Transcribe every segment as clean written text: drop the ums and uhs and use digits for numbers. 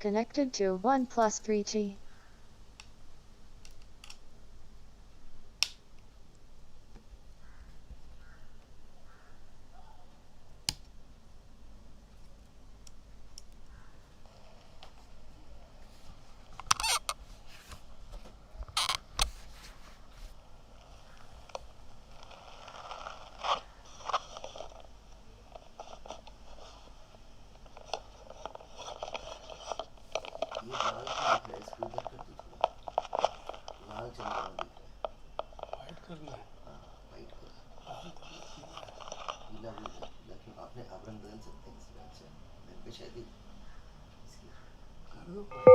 Connected to 1 plus 3G. ये लाल क्यों दिख रहा है? इसको उधर कर दो थोड़ा, लाल चंद्रमा दिख रहा है। वाइट करना है। हाँ वाइट करो, लाल तो पीला है। पीला बोल रहे पीला क्यों? आपने आप रंग बदल सकते हैं इसमें। अच्छा मैंने कहा शायद इसकी कर दो वाइट।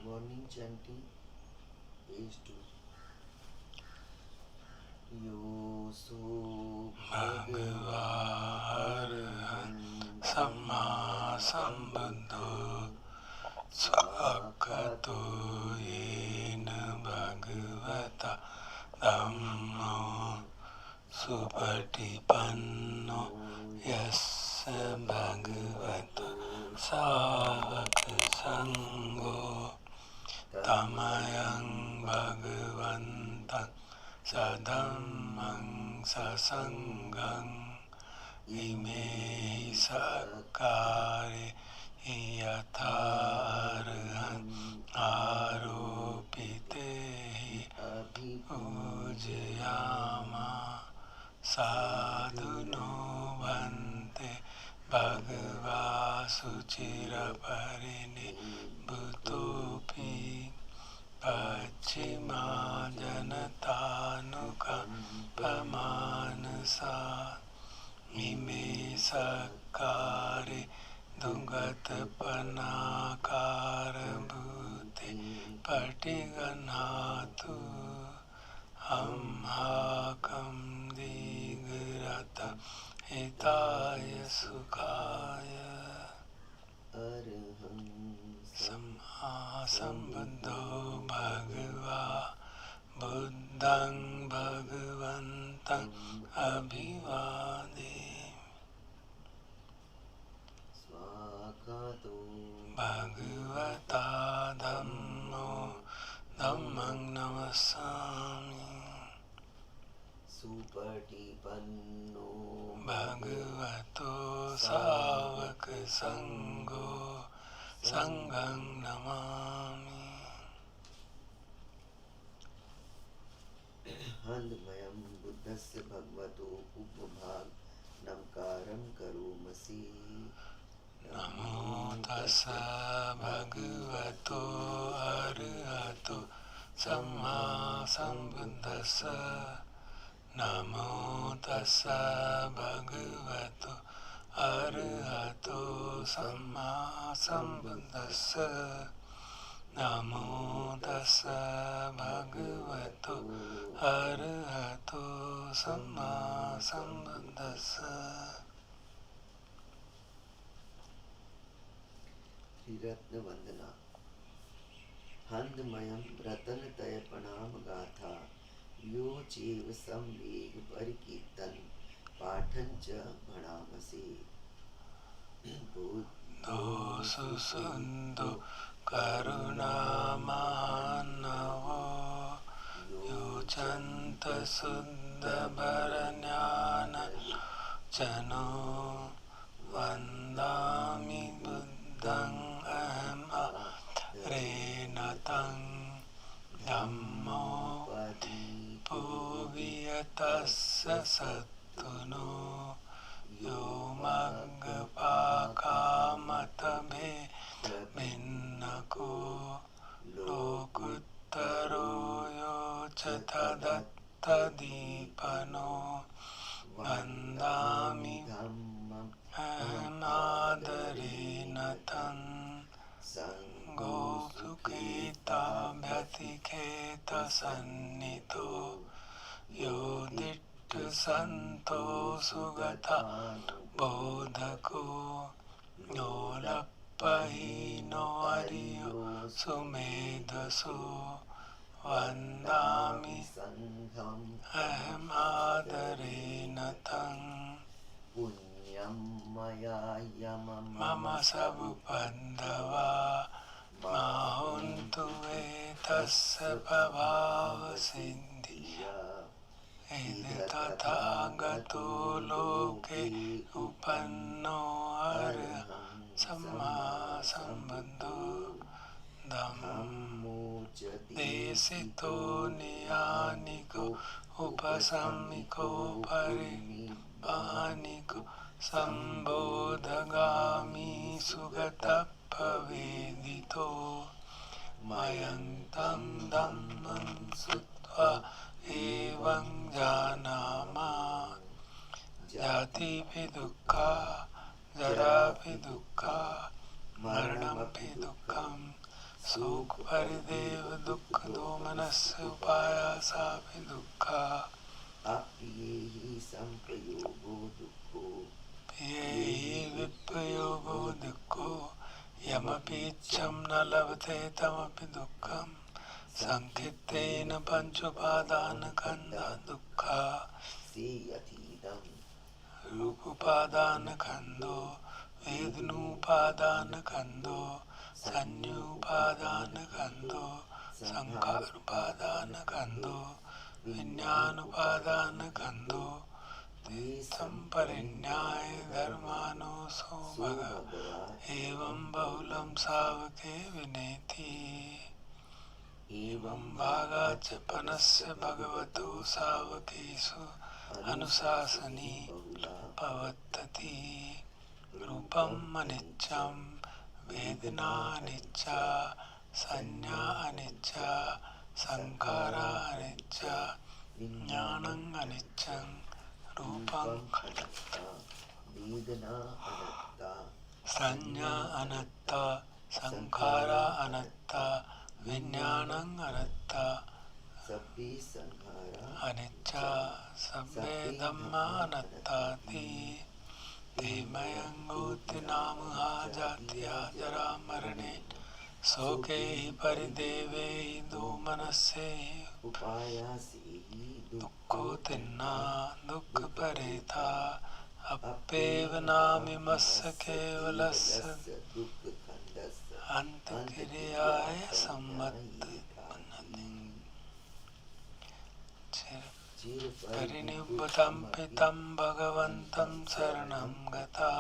Morning chanting page 2। यो सो भगवान सम्मा संबुद्धो स्वागतो येन भगवता धम्मो सुपटिपन्नो यस्य भगवतो सावक संगो तमयं भगवन्तं सधम्मं ससङ्गं इमे सकारे यथार्हन् आरोपिते पूजयामा साधुनो भन्ते भगवा शुचिरपरिनिभूतोऽपि पश्चिमा जनतानुकम्पमानसा इमे सकारे दुर्गतपनाकारभूते पटिगह्नातु हंहाकं दीघ्रतं हिताय सुखाय अरहं सम्मा संबुद्धो भगवा बुद्धं भगवन्तं अभिवादे स्वागतो भगवता धम्मो धम्मं नमस्सामि सुपटिपन्नो भगवतो सावक संगो संगं नमामि हन्दमयं बुद्धस्य भगवतो उपभाग नमकारं करोमसि। नमो तस्स भगवतो अरहतो सम्मा संबुद्धस्स नमो तस्स भगवतो अरहतो सम्मा संबुद्धस्स नमो तस्स भगवतो अरहतो सम्मा संबुद्धस्स त्रिरत्न वंदना। हंदमयम रतन तय प्रणाम गाथा यो चेव संवेग परिकीर्तन पाठन च भणामसि बुद्धो सुसुन्दो करुणामानवो योचन्त शुद्धभरज्ञानलोचनो वन्दामि बुद्धं अहमादरेण तं धम्मोपदीपो वियतस्य सत्तुनो यो मग्गपाकामतभेदभिन्नको लोकुत्तरो यो च तदत्तदीपनो वन्दामि अहमादरेण तं सङ्गो सुखेताभ्यतिखेतसन्नितो यो दिट्ठसन्तो सुगता बोधको नो लप्पहीनो हरियो सुमेधसो वन्दामि सङ्घम् अहमादरेण तं पुण्यं मया यमं मम सबुबन्धवा माहुन्तु एतस्य प्रभावसिद्धिया तथागतो लोके उपन्नो अर्हं सम्मा सम्बुद्धो धम्मोपदेशितो नियानिको उपसम्मिको परिनिब्बानिको सम्बोधगामी सुगतः भवेदितो मयं तं धम्मं श्रुत्वा एवं जानामा जातिभि दुःखा जराभि दुःखा मरणमपि दुःखं सुखपरिदेव दुःख दोमनस्य उपायासापि दुःखा अप्रियैहि संप्रयोगो दुःखो प्रियैहि विप्रयोगो दुःखो यमपि इच्छं न लभते तमपि दुःखम् संकित्तेन पंचोपादानखंडा दुःखा रूपोपादानखंडो वेदनोपादानखंडो संज्ञोपादानखंडो संखारोपादानखंडो विज्ञानोपादानखंडो संपरिज्ञाय धर्मानो सो भगवा एवं बहुलं सावके विनेति एवं भागाच पनस्य भगवतो सावकेषु अनुशासनी पवत्तति रूपम् अनिच्छं वेदना अनिच्छा संज्ञा अनिच्छा संखारा अनिच्छा ज्ञानं अनिच्छं रूपं वेदना अनत्ता संज्ञा अनत्ता संखारा अनत्ता विज्ञानं अनत्ता सब्बे संखारा अनिच्छा सब्बे धम्मा अनत्ताति ते मयङ्गोति नामहा जात्या जरा मरणे शोके परिदेवे दोमनस्ये उपायासे दुःखो तिन्ना दुःख परेता अप्पेव नामिमस्य केवलस्य अंतक्रियाय सम्मति परिनिब्बतं पितं भगवन्तं शरणं गता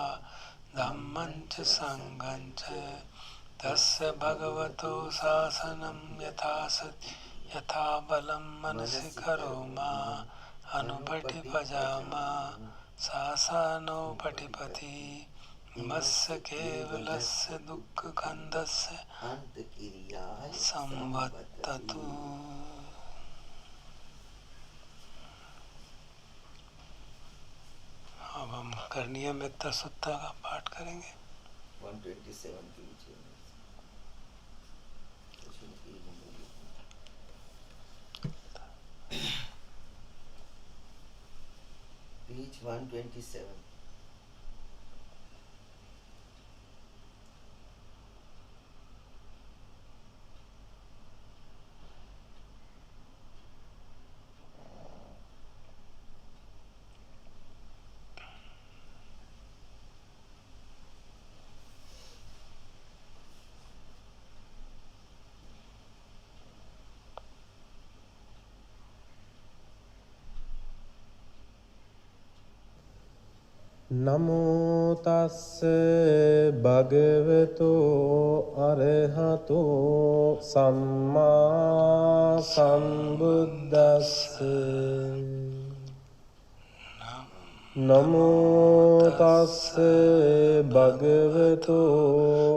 धम्मं च संघं च तस्य भगवतो शासनं यथा सति यथा बलं मनसि करोमा अनुपटिपजामा शासनो पटिपति मस्य केवलस्य दुःखखण्डस्य संवत्ततु। अब हम करणीय मित्र सुत्ता का पाठ करेंगे। 127 की Page 127. නමෝ තස්ස භගවතු අරහතෝ සම්මා සම්බුද්දස්ස නමෝ තස්ස භගවතු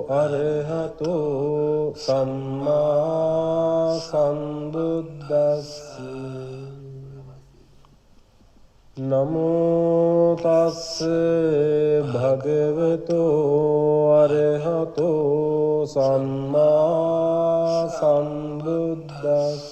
අරහතෝ සම්මා සම්බුද්දස්ස නමෝ තස්ස භගවතු අරහතෝ සම්මා සම්බුද්දස්ස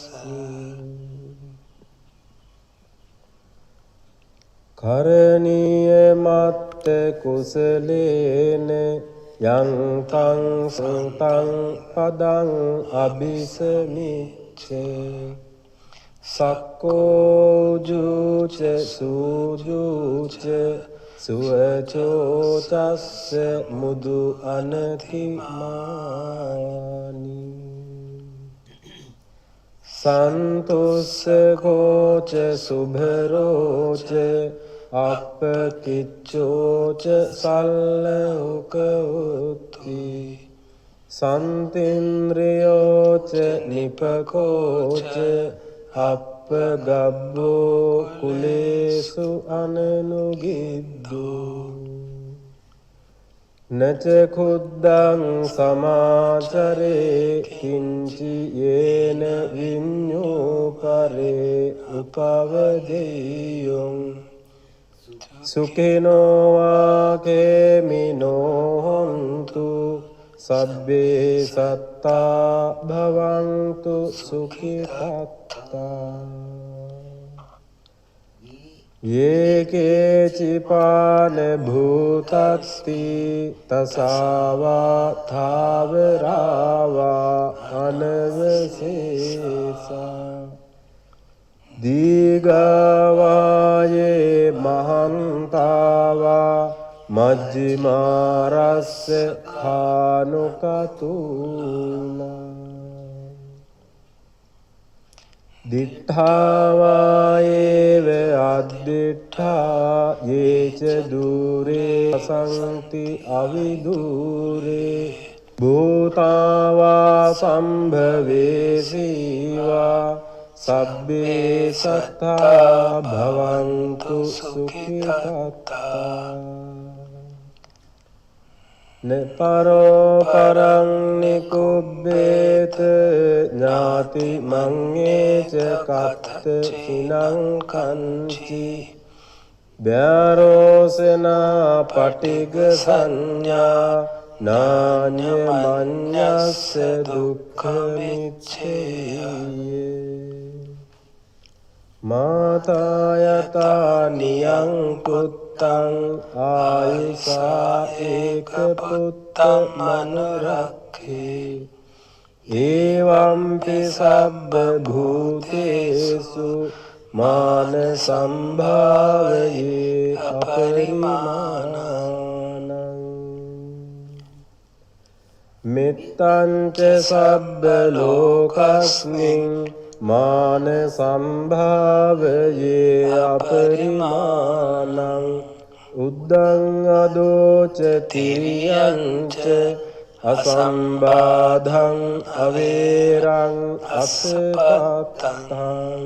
කරණීය මත්ත කුසලේන යං තං සුතං පදං අபிසමිච්ඡේ සක්කෝ ජුච සූජුච සුවචෝ තස්ස මුදු අනතිමානි සන්තුස්ස කෝච සුභරෝච අප්පකිච්චෝච සල්ලෝකෝත්ති සන්තින්ද්‍රියෝච නිපකෝච අප්පගබ්බෝ කුලේසු අනනුගිද්දු නච කුද්දං සමාචරේ කිංචි යේන විඤ්ඤෝ කරේ උපවදෙය්‍යං සුඛිනෝ වාකේමිනෝ හොන්තු සබ්බේ සත්තා භවන්තු සුඛිතත්තා යේකේචිපාන භූතත්ති තසාවා ථාවරාවා අනවශේෂා දීගවායේ මහන්තාවා මජ්ජිමාරස්ස කානුකතුනා දිඨාවායේව අද්දිඨා යේච දුරේ සංති අවිදුරේ භූතාවා සම්භවේසීවා සබ්බේ සත්තා භවන්තු සුඛිතත්තා නපරෝ පරං නිකුබ්බේත ඥාති මංගේච කත්ත සිනං කංචි බ්‍යාරෝසනා පටිග සංඥා නාඤ්‍ය මඤ්ඤස්ස දුක්ඛ මිච්ඡේය මාතායතා නියං පුත්තං ආයුසා ඒක පුත්ත මනුරක්ඛේ එවම්පි සබ්බ භූතේසු මාන සම්භාවයේ අපරිමානං මිත්තංච සබ්බ ලෝකස්මින් මාන සම්භාවයේ අපරිමානං උද්දං අදෝච තිරියංච අසම්බාධං අවේරං අසපත්තං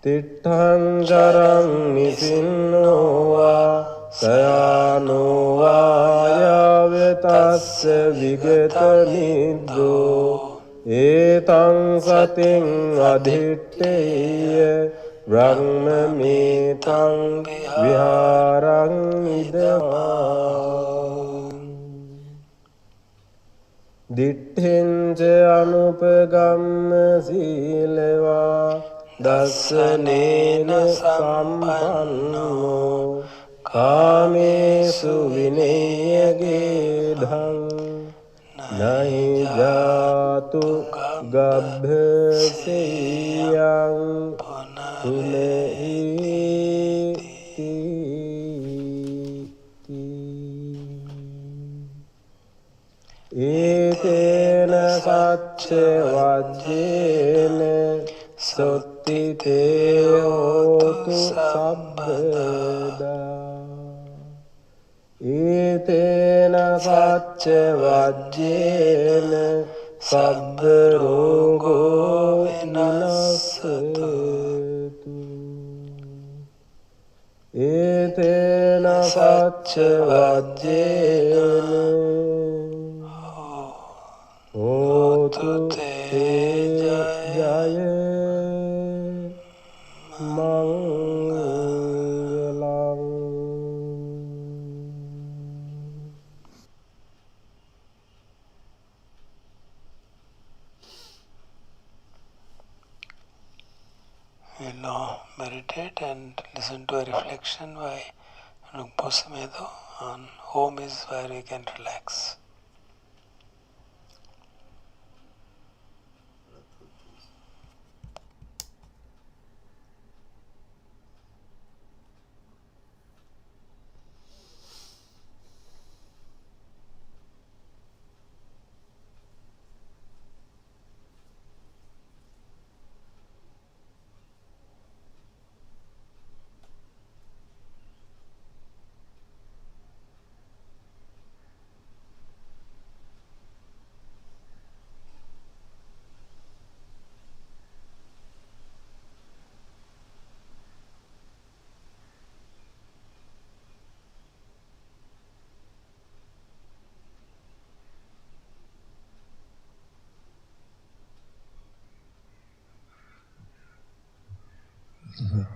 තිට්ඨං ජරං නිසින්නෝවා සයානෝවා යාවතස්ස විගත නිද්දෝ ඒතං සතින් අධිට්ඨේය බ්‍රහ්මමේතං විහාරං ඉදමා දිට්ඨෙන්ච අනුපගම්ම සීලවා දස්සනේන සම්පන්නෝ කාමේසු විනේයගේ ධං නහි ජාතු ගබ්භසෙයං පුනේති ඒතේන සච්ච වජ්ජේන සොත්ත පතිතේ හෝතු සබ්බදා ඒතේන සච්ච වජ්ජේන සබ්බ රෝගෝ විනස්සතු ඒතේන සච්ච වජ්ජේන හෝතු තේ ජය මංගලං. We'll now meditate and listen to a reflection by Luang Por Sumedho on home is where we can relax.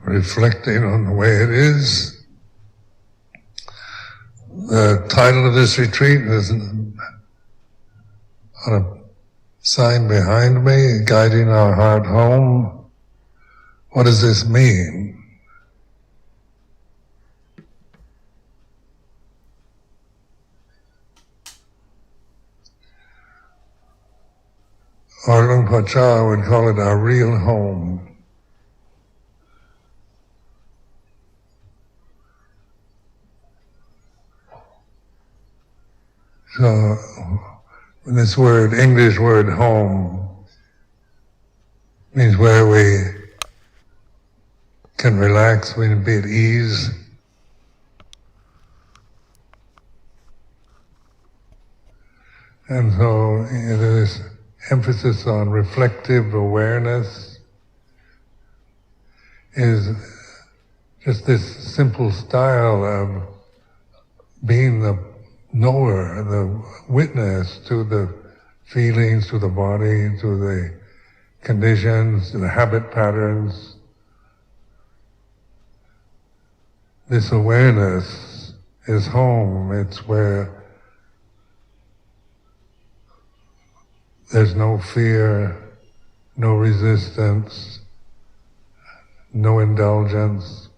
Reflecting on the way it is. The title of this retreat is on a sign behind me, guiding our heart home. What does this mean? Or Luang Por Cha would call it our real home. So, this word, English word home, means where we can relax, we can be at ease. And so, this emphasis on reflective awareness is just this simple style of being the knower, the witness to the feelings, to the body, to the conditions, to the habit patterns. This awareness is home. It's where there's no fear, no resistance, no indulgence,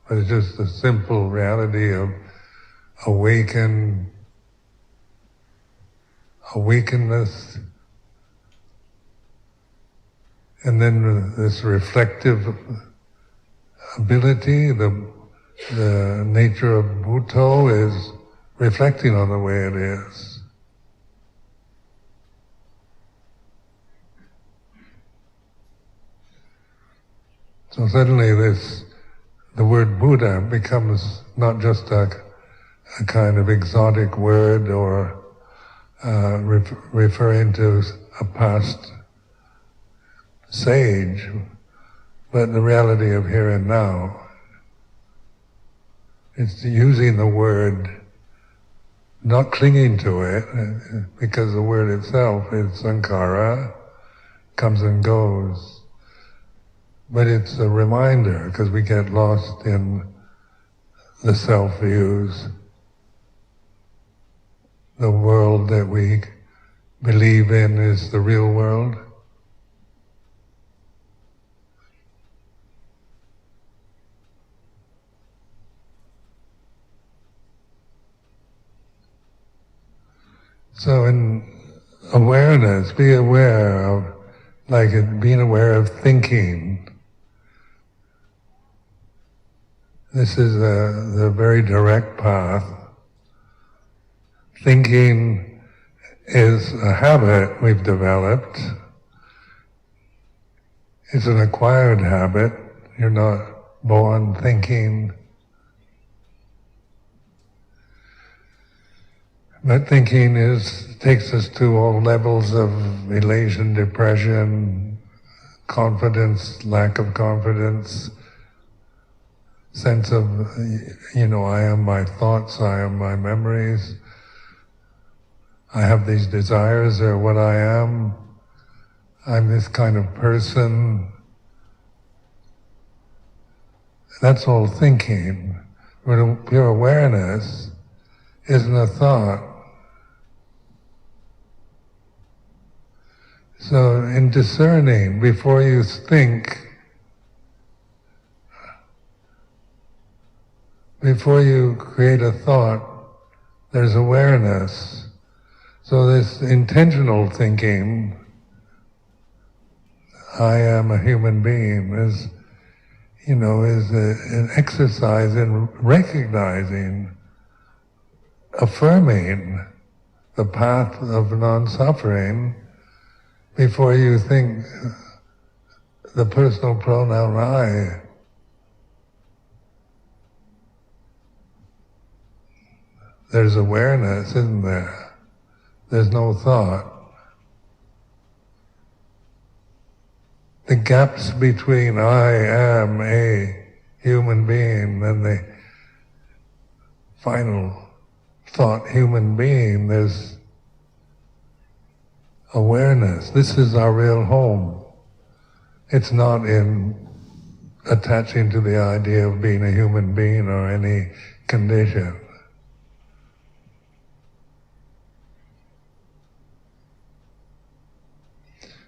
but it's just the simple reality of awakenness, and then this reflective ability, the nature of Bhutto is reflecting on the way it is. So suddenly the word Buddha becomes not just a kind of exotic word or referring to a past sage, but the reality of here and now. It's using the word, not clinging to it, because the word itself is sankhara, comes and goes. But it's a reminder, because we get lost in the self-views, the world that we believe in is the real world. So in awareness, be aware of, like being aware of thinking. This is the very direct path. Thinking is a habit we've developed. It's an acquired habit. You're not born thinking. But thinking takes us to all levels of elation, depression, confidence, lack of confidence, sense of, I am my thoughts, I am my memories, I have these desires, they're what I am, I'm this kind of person. That's all thinking. But pure awareness isn't a thought. So in discerning, before you think, before you create a thought, there's awareness. So this intentional thinking, I am a human being, is an exercise in recognizing, affirming the path of non-suffering before you think the personal pronoun I. There's awareness, isn't there? There's no thought. The gaps between I am a human being and the final thought human being, there's awareness. This is our real home. It's not in attaching to the idea of being a human being or any condition.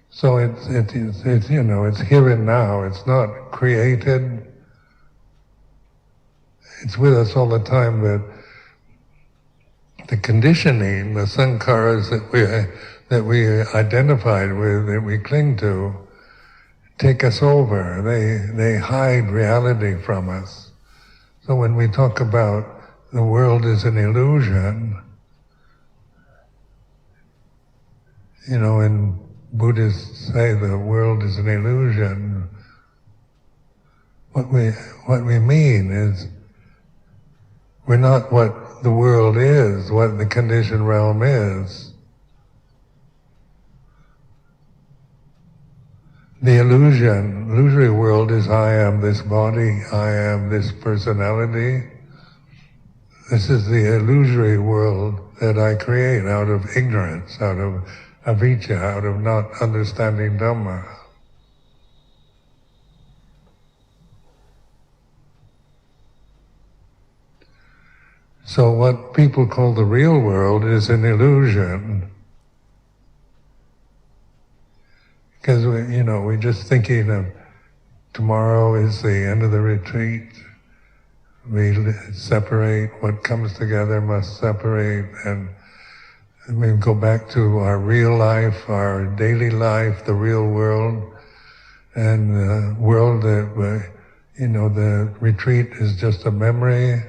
So it's here and now. It's not created. It's with us all the time. That the conditioning, the sankharas that we identified with, that we cling to, take us over. They hide reality from us. So when we talk about the world is an illusion, and Buddhists say the world is an illusion, what we mean is we're not what the world is, what the conditioned realm is. The illusory world is I am this body, I am this personality. This is the illusory world that I create out of ignorance, out of avijja, out of not understanding Dhamma. So what people call the real world is an illusion. Because we're just thinking of tomorrow is the end of the retreat. We separate, what comes together must separate, and we go back to our real life, our daily life, the real world, and the world that, the retreat is just a memory.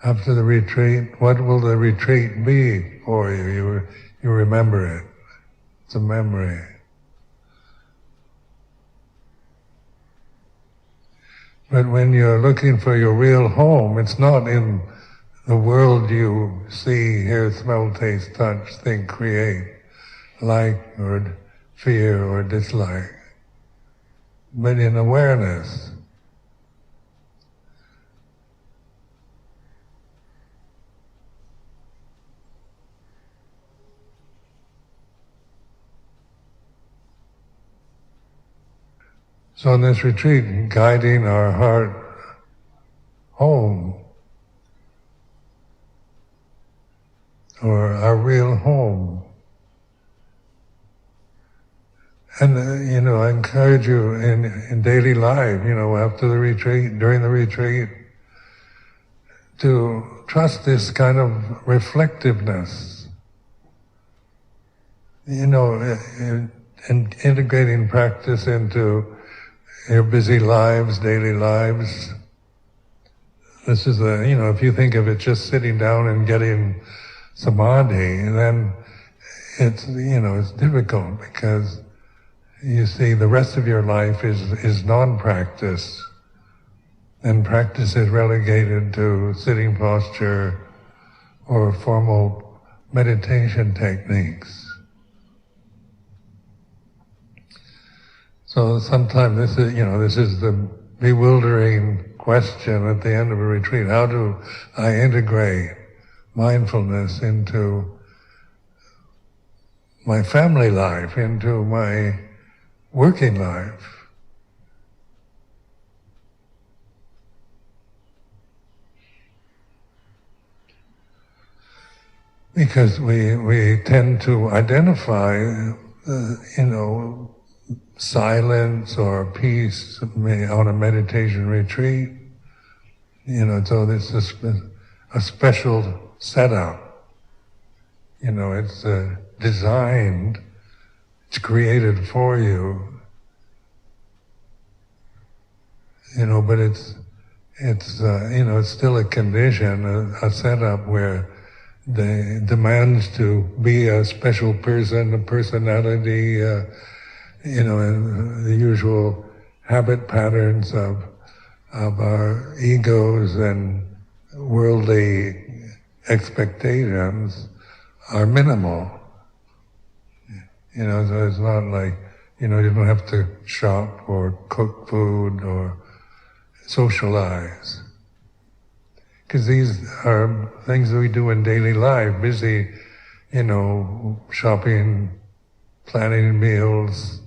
After the retreat, what will the retreat be for you? You remember it. It's a memory. But when you're looking for your real home, it's not in the world you see, hear, smell, taste, touch, think, create, like or fear or dislike, but in awareness. So in this retreat, guiding our heart home, or our real home. And, I encourage you in daily life, after the retreat, during the retreat, to trust this kind of reflectiveness. And integrating practice into your busy lives, daily lives. This is if you think of it just sitting down and getting samadhi, then it's difficult because you see the rest of your life is non-practice, and practice is relegated to sitting posture or formal meditation techniques. So sometimes this is the bewildering question at the end of a retreat. How do I integrate mindfulness into my family life, into my working life? Because we tend to identify, silence or peace on a meditation retreat. So this is a special setup. It's designed, it's created for you. But it's still a condition, a setup where the demands to be a special person, a personality, and the usual habit patterns of our egos and worldly expectations are minimal. So it's not like, you don't have to shop or cook food or socialize. Because these are things that we do in daily life, busy, shopping, planning meals,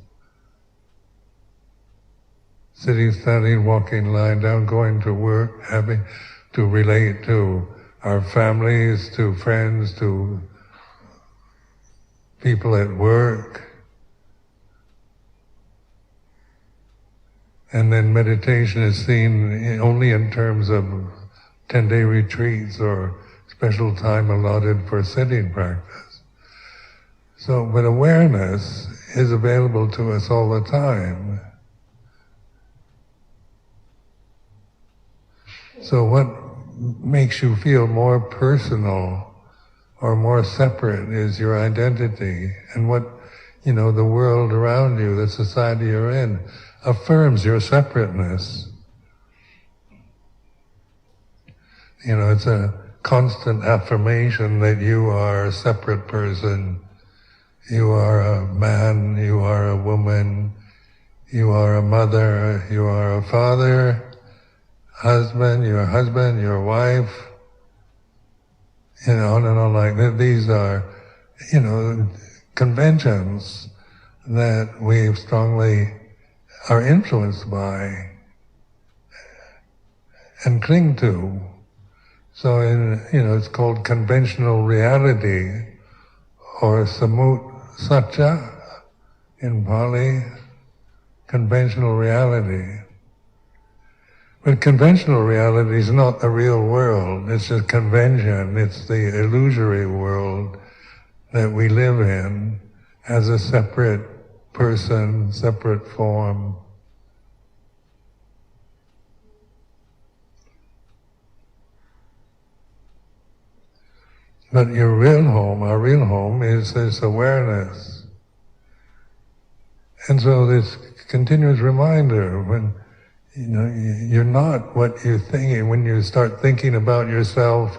sitting, standing, walking, lying down, going to work, having to relate to our families, to friends, to people at work. And then meditation is seen only in terms of 10-day retreats or special time allotted for sitting practice. So, but awareness is available to us all the time. So what makes you feel more personal or more separate is your identity, and what, the world around you, the society you're in, affirms your separateness. It's a constant affirmation that you are a separate person. You are a man, you are a woman, you are a mother, you are a father, husband, your wife, on and on like that. These are, conventions that we strongly are influenced by and cling to. So it's called conventional reality, or samut satya in Pali, conventional reality. But conventional reality is not the real world, it's a convention, it's the illusory world that we live in as a separate person, separate form. But your real home, our real home, is this awareness. And so this continuous reminder, when you're not what you're thinking, when you start thinking about yourself,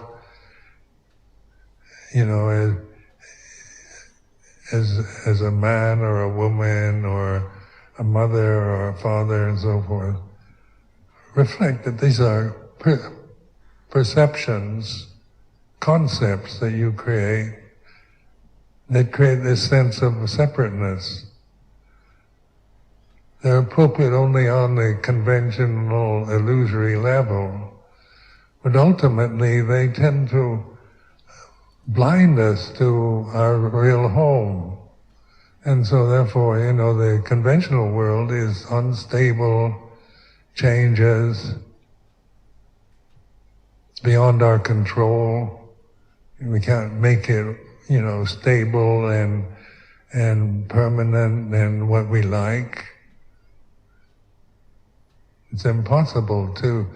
as a man or a woman or a mother or a father and so forth, reflect that these are perceptions, concepts that you create that create this sense of separateness. They're appropriate only on the conventional, illusory level, but ultimately they tend to blind us to our real home. And so therefore, the conventional world is unstable, changes, it's beyond our control. We can't make it, stable and permanent and what we like. It's impossible to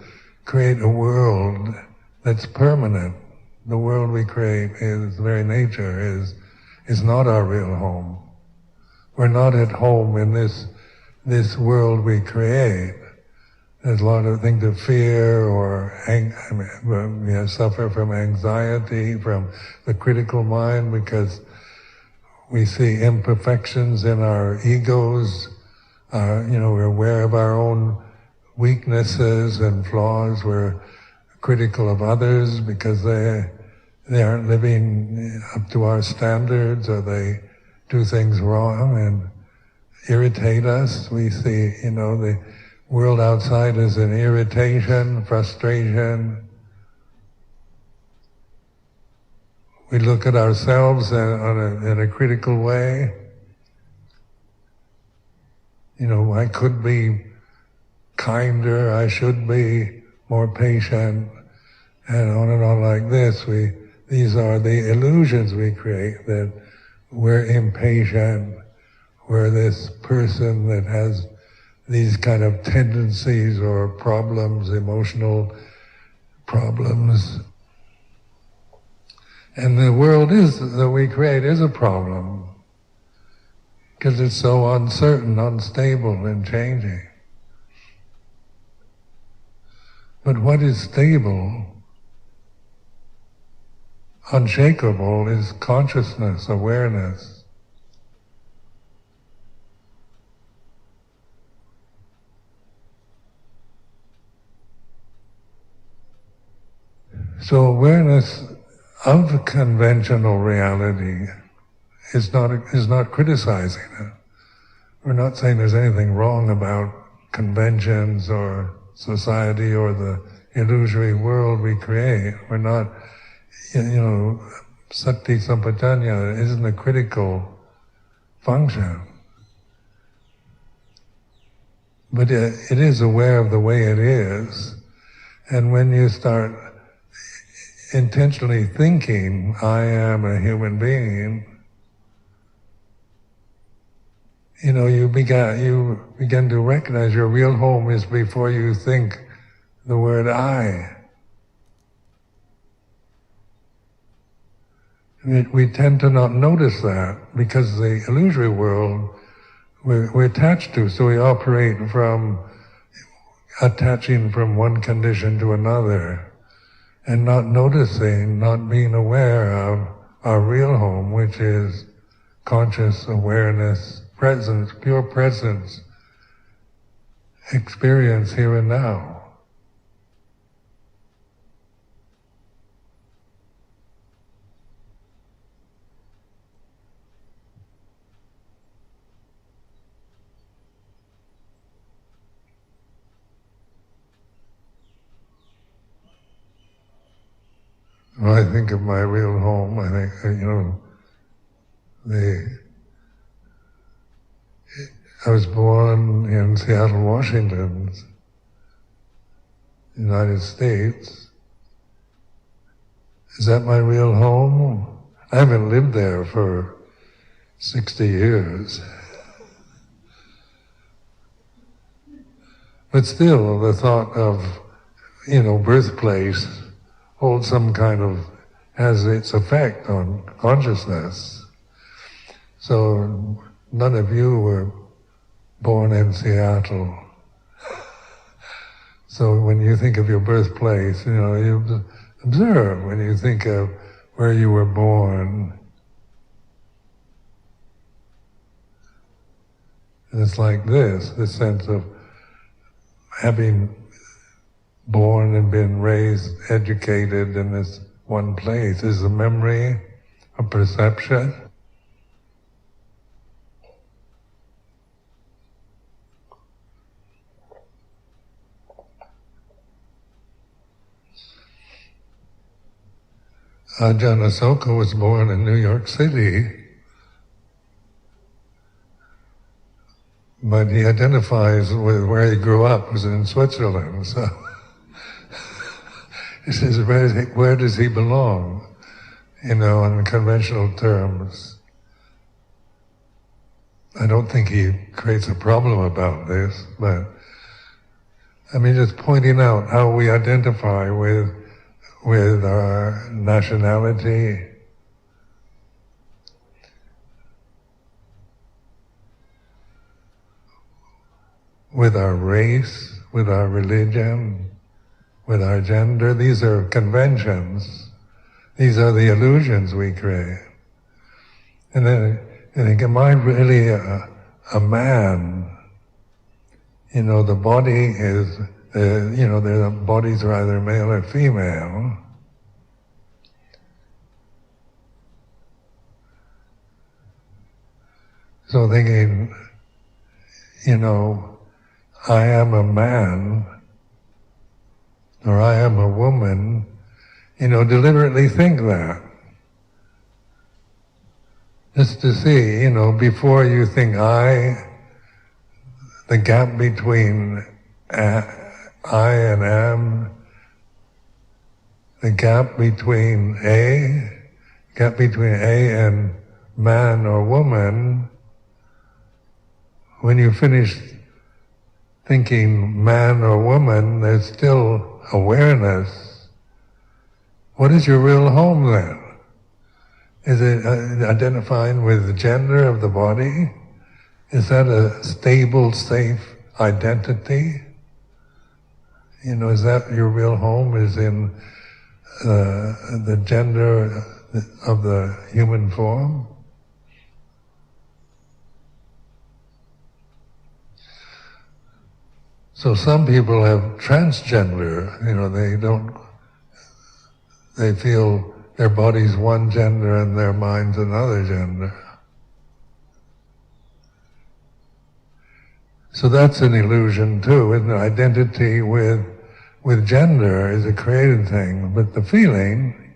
create a world that's permanent. The world we create, its very nature, is not our real home. we're not at home in this world we create. There's a lot of things to fear or suffer from anxiety, from the critical mind, because we see imperfections in our egos. We're aware of our own weaknesses and flaws. We're critical of others because they aren't living up to our standards, or they do things wrong and irritate us. We see, the world outside is an irritation, frustration. We look at ourselves in a critical way. I could be kinder, I should be more patient, and on like this. These are the illusions we create, that we're impatient, we're this person that has these kind of tendencies or problems, emotional problems. And the world that we create is a problem, because it's so uncertain, unstable, and changing. But what is stable, unshakable, is consciousness, awareness. So awareness of conventional reality is not criticizing it. We're not saying there's anything wrong about conventions or society or the illusory world we create. We're not, sati sampajanya isn't a critical function. But it is aware of the way it is. And when you start intentionally thinking, I am a human being, you begin to recognize your real home is before you think the word I. We tend to not notice that because the illusory world we're attached to, so we operate from attaching from one condition to another and not noticing, not being aware of our real home, which is conscious awareness, presence, pure presence, experience here and now. When I think of my real home, I think, I was born in Seattle, Washington, United States. Is that my real home? I haven't lived there for 60 years. But still, the thought of, birthplace holds some kind of, has its effect on consciousness. So none of you were born in Seattle. So when you think of your birthplace, you observe when you think of where you were born. And it's like this sense of having born and been raised, educated in this one place is a memory, a perception. Ajahn Asoka was born in New York City, but he identifies with where he grew up, was in Switzerland, so he says, where does he belong? In conventional terms. I don't think he creates a problem about this, but just pointing out how we identify with our nationality. with our race, with our religion, with our gender. These are conventions. These are the illusions we create. And then I think, am I really a man? You know, the body is, the bodies are either male or female. So thinking, I am a man, or I am a woman, deliberately think that. Just to see, before you think I, the gap between I and am, the gap between A and man or woman, when you finish thinking man or woman, there's still awareness. What is your real home then? Is it identifying with the gender of the body? Is that a stable, safe identity? Is that your real home, is in the gender of the human form? So some people have transgender, they feel their body's one gender and their mind's another gender. So that's an illusion too, isn't it? Identity with gender is a created thing, but the feeling,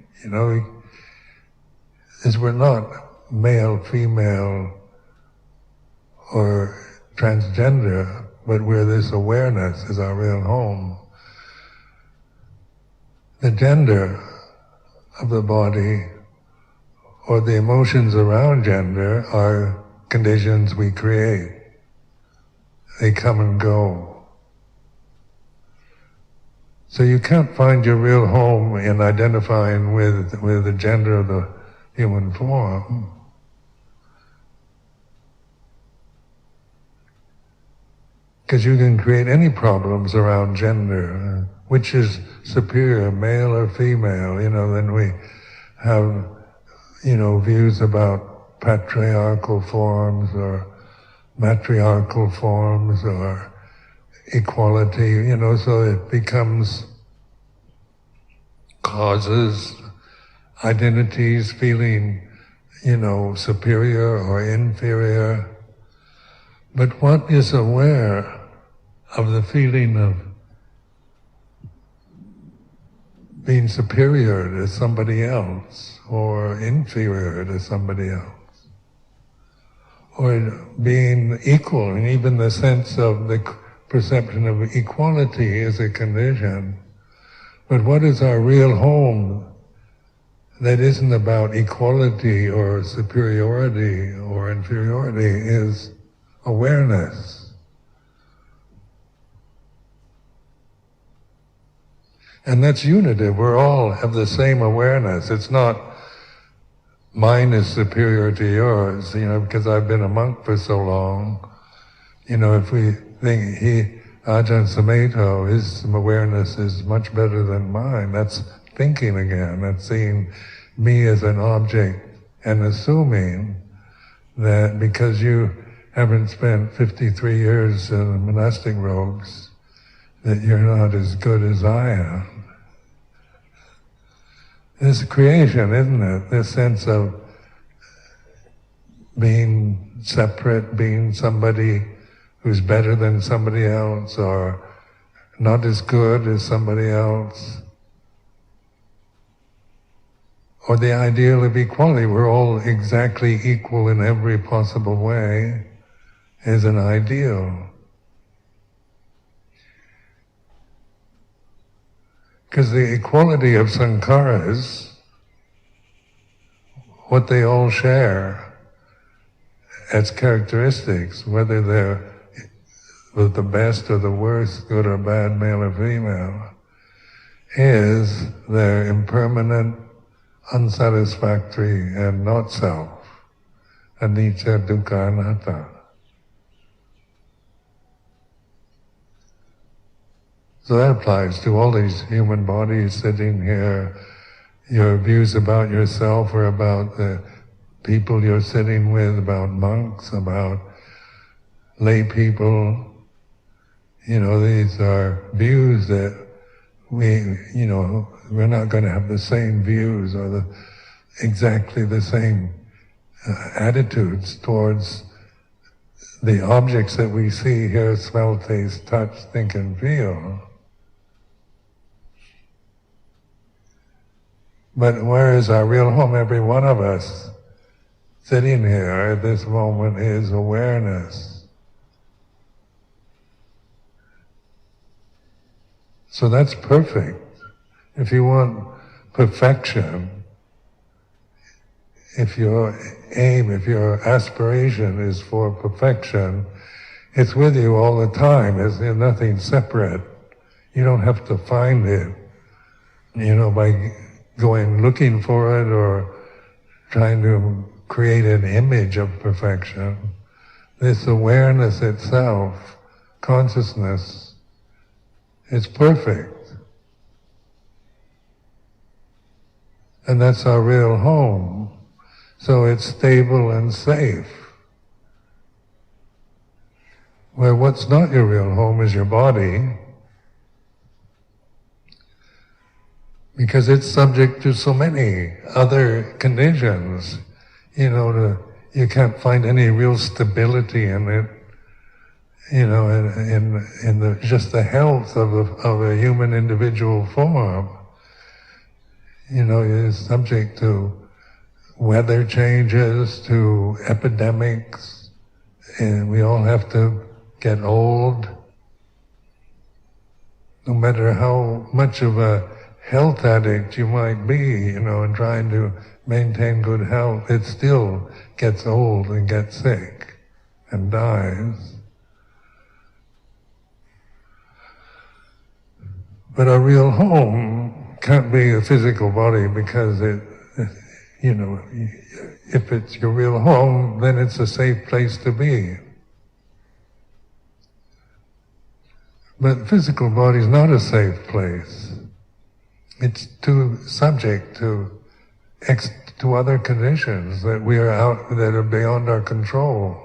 is we're not male, female, or transgender, but where this awareness is our real home. The gender of the body or the emotions around gender are conditions we create. They come and go. So you can't find your real home in identifying with the gender of the human form. Because you can create any problems around gender, which is superior, male or female. Then we have, views about patriarchal forms or matriarchal forms or equality, so it becomes causes, identities, feeling, superior or inferior. But what is aware of the feeling of being superior to somebody else or inferior to somebody else? Or being equal, and even the sense of the perception of equality is a condition. But what is our real home that isn't about equality or superiority or inferiority is awareness. And that's unitive. We all have the same awareness. It's not mine is superior to yours, because I've been a monk for so long. If we think Ajahn Sumedho, his awareness is much better than mine, that's thinking again. That's seeing me as an object and assuming that because you haven't spent 53 years in monastic robes, that you're not as good as I am. It's a creation, isn't it? This sense of being separate, being somebody who's better than somebody else, or not as good as somebody else. Or the ideal of equality, we're all exactly equal in every possible way, is an ideal. Because the equality of sankharas, what they all share as characteristics, whether they're the best or the worst, good or bad, male or female, is their impermanent, unsatisfactory, and not self, anicca, dukkha, anatta. So that applies to all these human bodies sitting here, your views about yourself or about the people you're sitting with, about monks, about lay people. These are views that we're not going to have the same views or exactly the same attitudes towards the objects that we see, hear, smell, taste, touch, think, and feel. But where is our real home? Every one of us sitting here at this moment is awareness. So that's perfect. If you want perfection, if your aim, if your aspiration is for perfection, it's with you all the time. There's nothing separate. You don't have to find it, by going looking for it or trying to create an image of perfection. This awareness itself, consciousness, is perfect. And that's our real home. So it's stable and safe. Where what's not your real home is your body, because it's subject to so many other conditions. You can't find any real stability in it. In just the health of a human individual form. You're subject to weather changes, to epidemics, and we all have to get old. No matter how much of a health addict you might be, and trying to maintain good health, it still gets old and gets sick and dies. But our real home can't be a physical body, because if it's your real home, then it's a safe place to be. But the physical body is not a safe place. It's too subject to other conditions that that are beyond our control.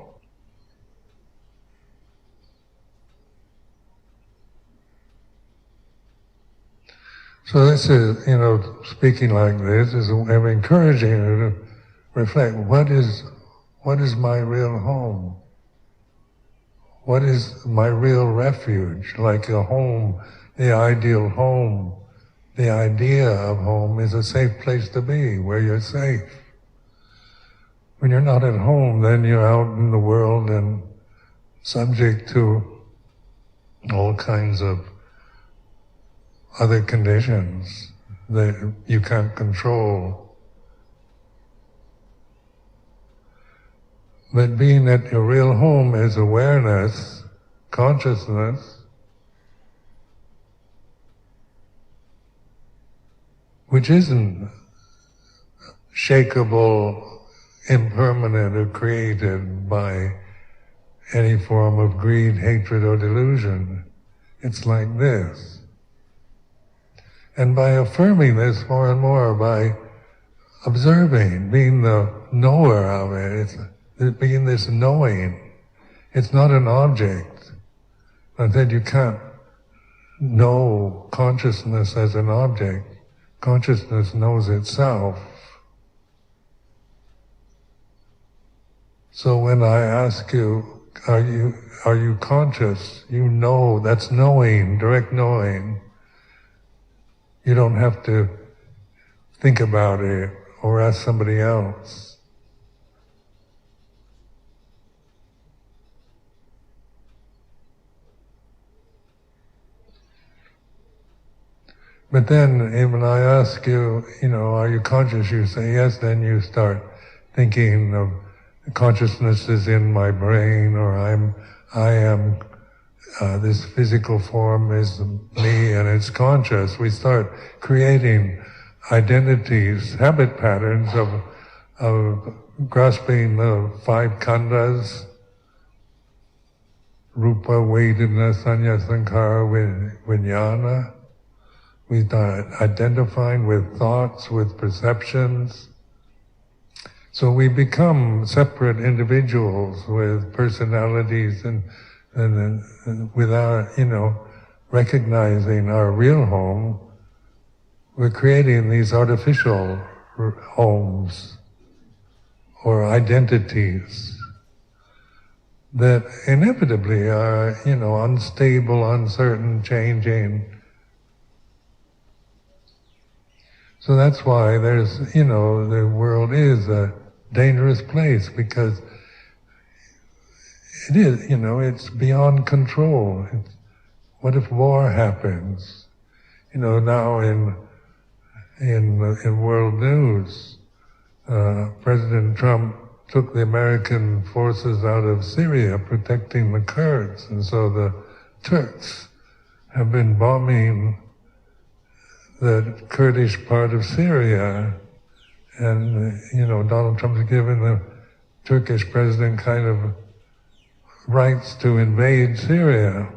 So this is, speaking like this is I'm encouraging you to reflect, what is my real home? What is my real refuge? Like a home, the ideal home, the idea of home is a safe place to be, where you're safe. When you're not at home, then you're out in the world and subject to all kinds of other conditions that you can't control. But being that your real home is awareness, consciousness, which isn't shakeable, impermanent, or created by any form of greed, hatred, or delusion. It's like this. And by affirming this more and more, by observing, being the knower of it, being this knowing, it's not an object. But then you can't know consciousness as an object. Consciousness knows itself. So when I ask you, are you conscious? You know, that's knowing, direct knowing. You don't have to think about it or ask somebody else. But then when I ask you, are you conscious? You say yes, then you start thinking of consciousness is in my brain, or I am this physical form is me and it's conscious. We start creating identities, habit patterns of grasping the five khandhas, Rupa, Vedana, Sanya, Sankhara, Vijnana. We start identifying with thoughts, with perceptions. So we become separate individuals with personalities and without, recognizing our real home, we're creating these artificial homes or identities that inevitably are, unstable, uncertain, changing. So that's why there's, the world is a dangerous place, because it is, it's beyond control. What if war happens? Now in world news, President Trump took the American forces out of Syria protecting the Kurds, and so the Turks have been bombing the Kurdish part of Syria, and Donald Trump's given the Turkish president kind of rights to invade Syria.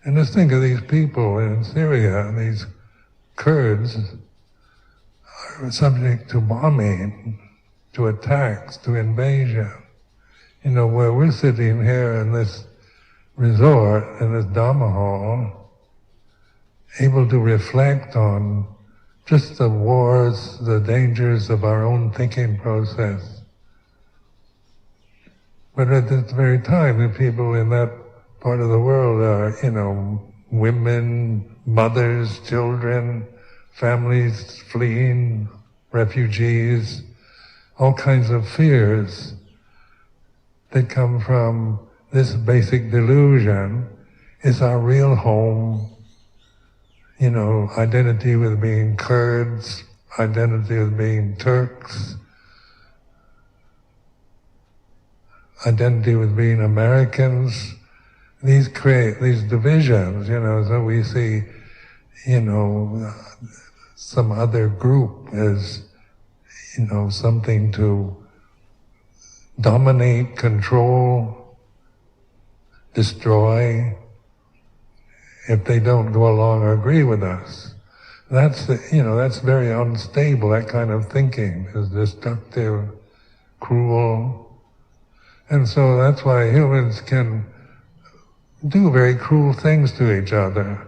And just think of these people in Syria, these Kurds are subject to bombing, to attacks, to invasion. Where we're sitting here in this resort, in this Dhamma hall, able to reflect on just the wars, the dangers of our own thinking process. But at this very time, the people in that part of the world are, women, mothers, children, families fleeing, refugees, all kinds of fears that come from this basic delusion. Is our real home, identity with being Kurds, identity with being Turks, identity with being Americans. These create these divisions, so we see, some other group as, something to dominate, control, destroy, if they don't go along or agree with us. That's that's very unstable. That kind of thinking is destructive, cruel, and so that's why humans can do very cruel things to each other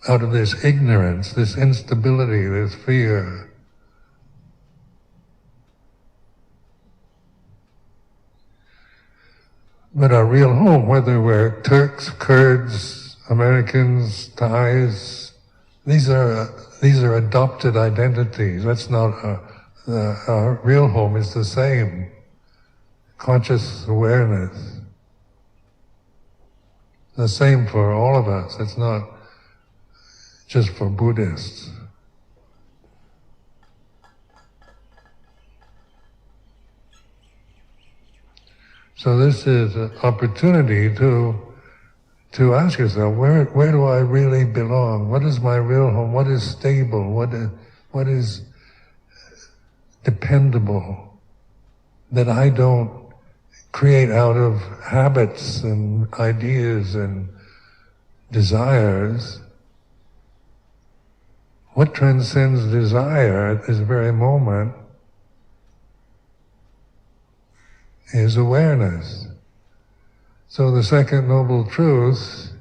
out of this ignorance, this instability, this fear. But our real home, whether we're Turks, Kurds, Americans, Thais, these are adopted identities. That's not our real home is the same. Conscious awareness. The same for all of us. It's not just for Buddhists. So this is an opportunity to ask yourself, where do I really belong? What is my real home? What is stable? What is dependable that I don't create out of habits and ideas and desires? What transcends desire at this very moment is awareness. So the second noble truth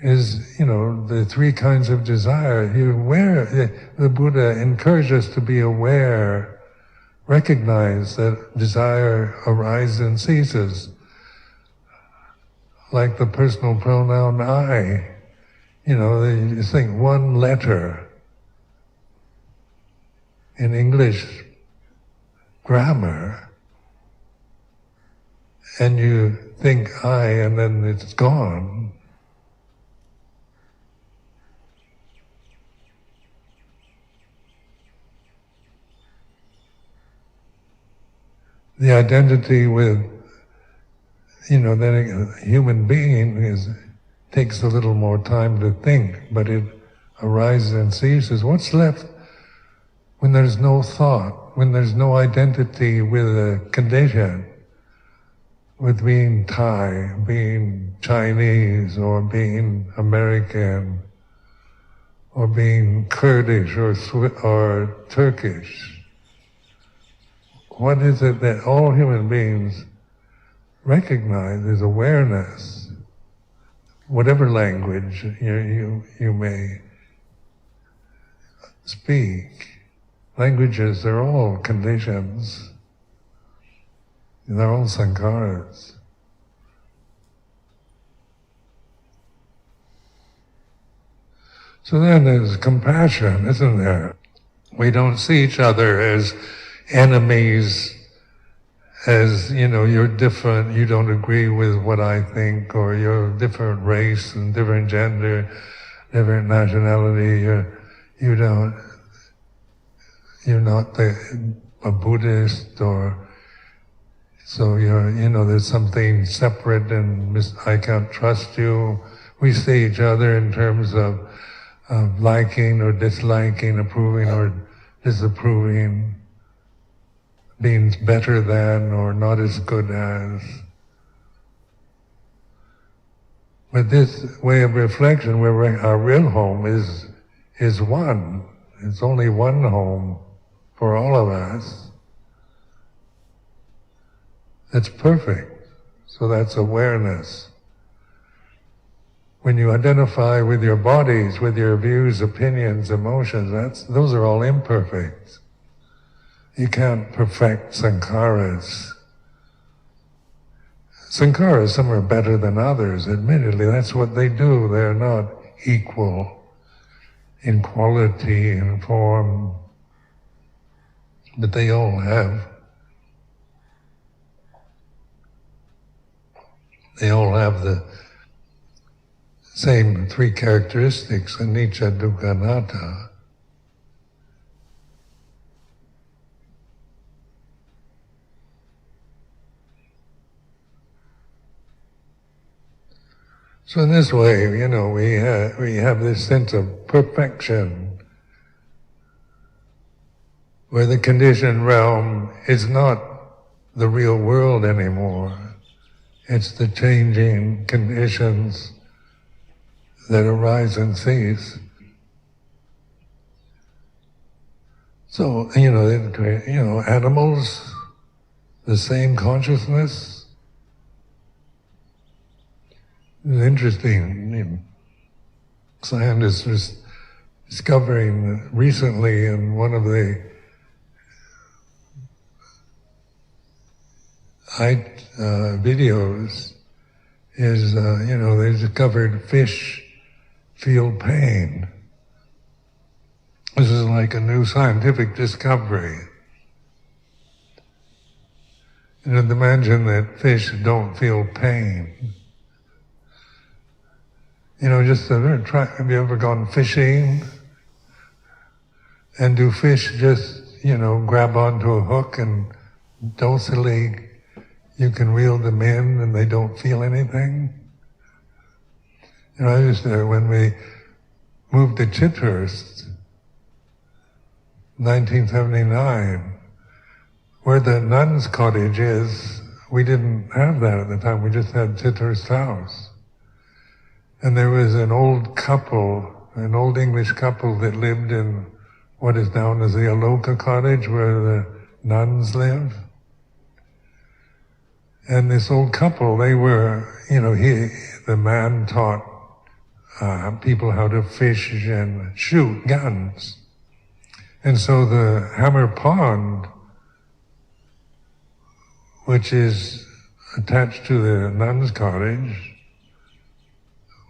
is, the three kinds of desire. You're aware, the Buddha encouraged us to be aware, recognize that desire arises and ceases. Like the personal pronoun I. You think one letter in English grammar, and you think I, and then it's gone. The identity with, then a human being takes a little more time to think, but it arises and ceases. What's left when there's no thought, when there's no identity with a condition, with being Thai, being Chinese, or being American, or being Kurdish or Turkish. What is it that all human beings recognize is awareness? Whatever language you may speak, languages are all conditions. They're all sankharas. So then there's compassion, isn't there? We don't see each other as enemies, as, you're different, you don't agree with what I think, or you're a different race and different gender, different nationality, you're not a Buddhist, or so there's something separate and I can't trust you. We see each other in terms of liking or disliking, approving or disapproving, being better than or not as good as. But this way of reflection, where our real home is one. It's only one home for all of us. It's perfect. So that's awareness. When you identify with your bodies, with your views, opinions, emotions, those are all imperfect. You can't perfect sankharas. Sankharas, some are better than others, admittedly. That's what they do. They're not equal in quality and form, but they all have the same three characteristics, anicca, dukkha, anatta. So in this way, we have this sense of perfection, where the conditioned realm is not the real world anymore. It's the changing conditions that arise and cease. So, animals, the same consciousness. It's interesting. Scientists was discovering recently in one of the videos is, they discovered fish feel pain. This is like a new scientific discovery. Imagine that fish don't feel pain. Have you ever gone fishing? And do fish just, grab onto a hook and docilely you can reel them in and they don't feel anything? I used to, when we moved to Chithurst, 1979, where the nun's cottage is, we didn't have that at the time, we just had Chithurst House. And there was an old couple, an old English couple that lived in what is known as the Aloka cottage, where the nuns live. And this old couple, they were, the man taught people how to fish and shoot guns. And so the Hammer Pond, which is attached to the nun's cottage,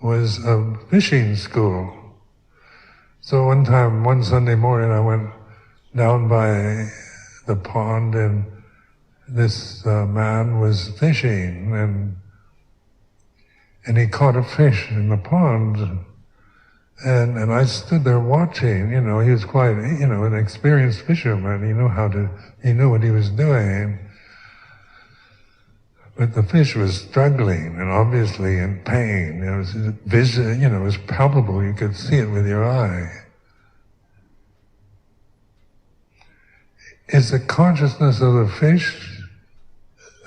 was a fishing school. So one Sunday morning, I went down by the pond and this man was fishing and he caught a fish in the pond. And I stood there watching, he was quite, an experienced fisherman. He knew what he was doing. But the fish was struggling and obviously in pain. It was palpable. You could see it with your eye. is the consciousness of the fish,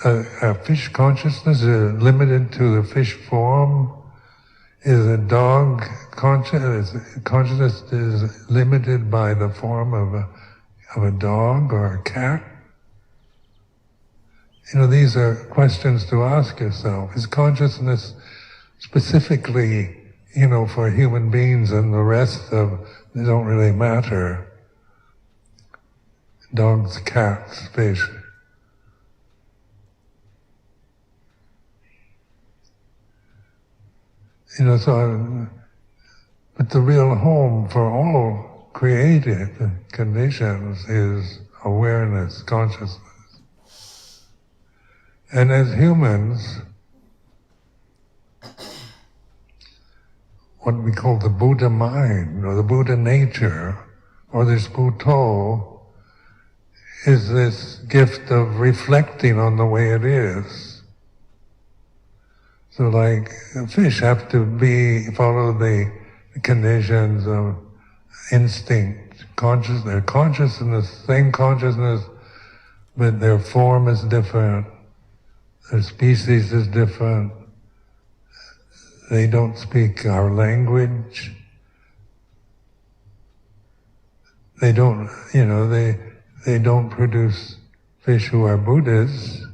a fish consciousness limited to the fish form? Is a dog consciousness is limited by the form of a dog or a cat? These are questions to ask yourself. Is consciousness specifically, for human beings, and the rest they don't really matter? Dogs, cats, fish. But the real home for all created conditions is awareness, consciousness. And as humans, what we call the Buddha mind, or the Buddha nature, or this Buddho, is this gift of reflecting on the way it is. So like fish have to follow the conditions of instinct, their consciousness, same consciousness, but their form is different, their species is different, they don't speak our language, they don't, they don't produce fish who are Buddhas.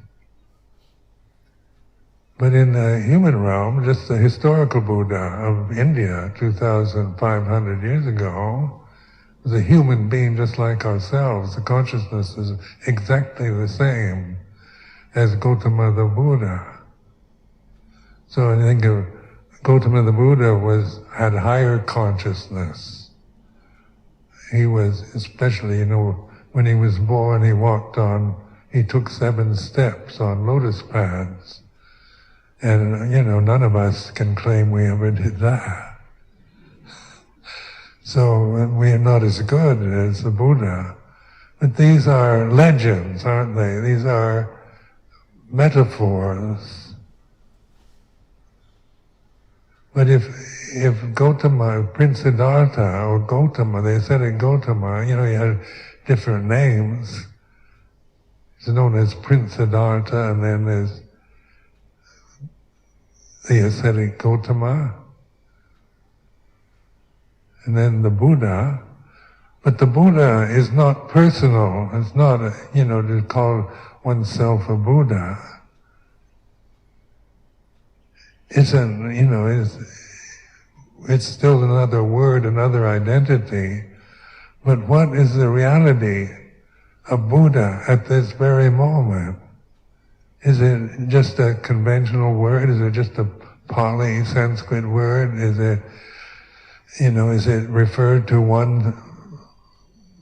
But in the human realm, just the historical Buddha of India 2,500 years ago was a human being just like ourselves. The consciousness is exactly the same as Gautama the Buddha. So I think Gautama the Buddha had higher consciousness. He was, especially, when he was born, he took 7 steps on lotus pads. And, none of us can claim we ever did that. So we are not as good as the Buddha. But these are legends, aren't they? These are metaphors. But if Gautama, Prince Siddhartha, or Gautama, they said it Gautama, he had different names. He's known as Prince Siddhartha, and then there's the ascetic Gautama, and then the Buddha. But the Buddha is not personal. It's not, to call oneself a Buddha. It's still another word, another identity. But what is the reality of Buddha at this very moment? Is it just a conventional word? Is it just a Pali Sanskrit word? Is it referred to one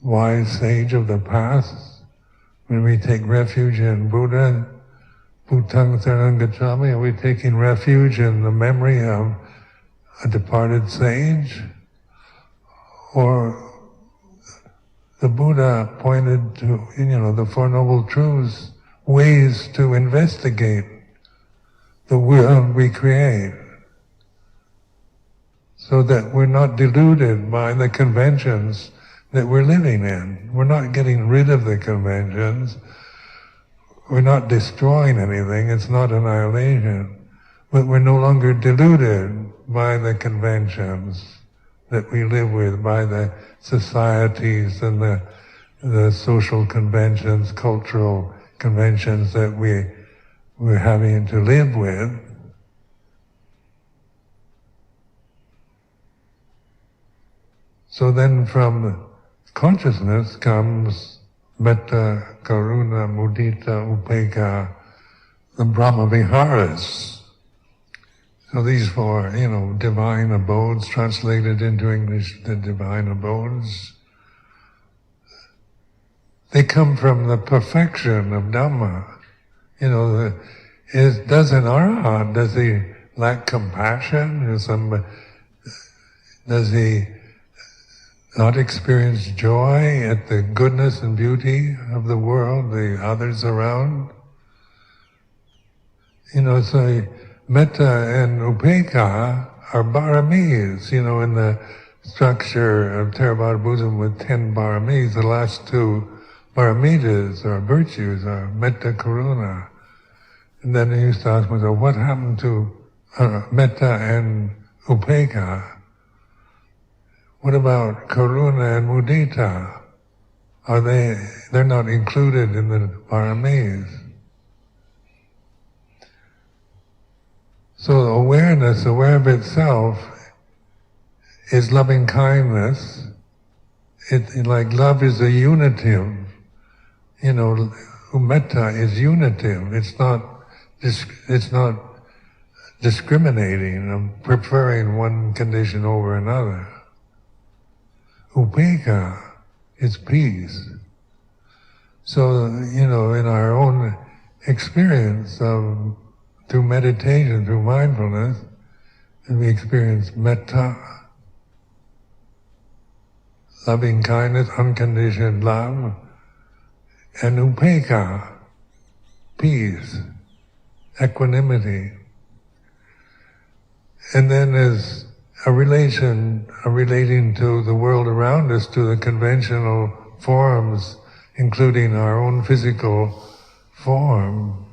wise sage of the past? When we take refuge in Buddha, Bhutang Saranam Gacchami, are we taking refuge in the memory of a departed sage? Or the Buddha pointed to, the Four Noble Truths, ways to investigate the world we create, so that we're not deluded by the conventions that we're living in. We're not getting rid of the conventions. We're not destroying anything. It's not annihilation. But we're no longer deluded by the conventions that we live with, by the societies and the social conventions, cultural conventions that we're having to live with. So then from consciousness comes metta, karuna, mudita, upekkha, the Brahma Viharas. So these 4, divine abodes, translated into English, the divine abodes, they come from the perfection of Dhamma. Does an arhat, does he lack compassion? Does he not experience joy at the goodness and beauty of the world, the others around? So metta and upekkha are baramis, in the structure of Theravada Buddhism with 10 baramis. The last 2 paramitas or virtues are metta, karuna. And then he used to ask myself, what happened to metta and upekkha? What about karuna and mudita? They're not included in the paramis. So awareness, aware of itself, is loving kindness. Like love is a unitive. Metta is unitive. It's not discriminating, preferring one condition over another. Upekkha is peace. So, in our own experience through meditation, through mindfulness, we experience metta, loving kindness, unconditioned love, and upekkha, peace, equanimity. And then there's relating to the world around us, to the conventional forms, including our own physical form.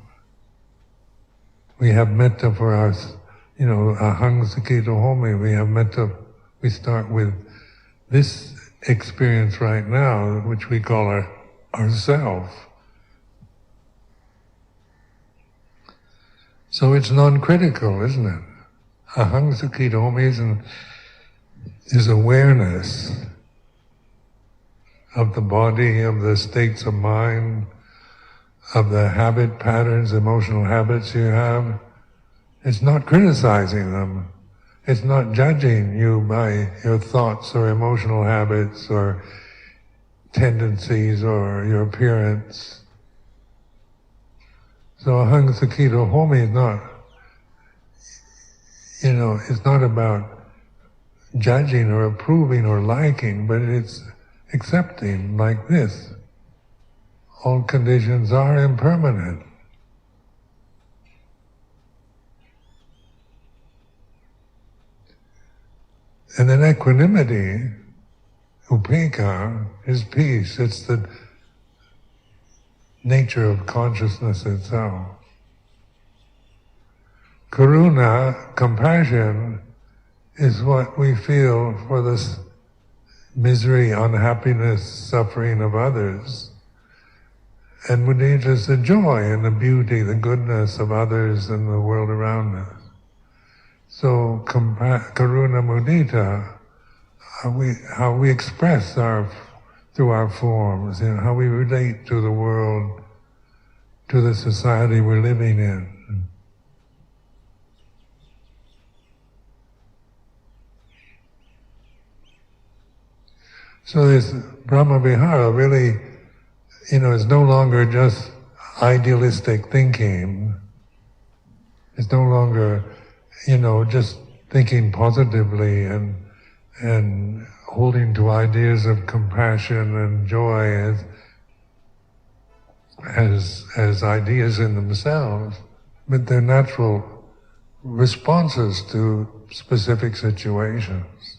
We have metta for us, ahang sakita homi. We have metta, we start with this experience right now, which we call ourself. So it's non-critical, isn't it? Ahang sakita homi is awareness of the body, of the states of mind, of the habit patterns, emotional habits you have. It's not criticizing them. It's not judging you by your thoughts or emotional habits or tendencies or your appearance. So ahang sakita homi is not, it's not about judging or approving or liking, but it's accepting like this. All conditions are impermanent. And then equanimity, upekkha, is peace. It's the nature of consciousness itself. Karuna, compassion, is what we feel for this misery, unhappiness, suffering of others. And mudita is the joy and the beauty, the goodness of others and the world around us. So karuna mudita, how we express through our forms, how we relate to the world, to the society we're living in. So this Brahma Vihara really, is no longer just idealistic thinking. It's no longer, just thinking positively and holding to ideas of compassion and joy as ideas in themselves, but they're natural responses to specific situations.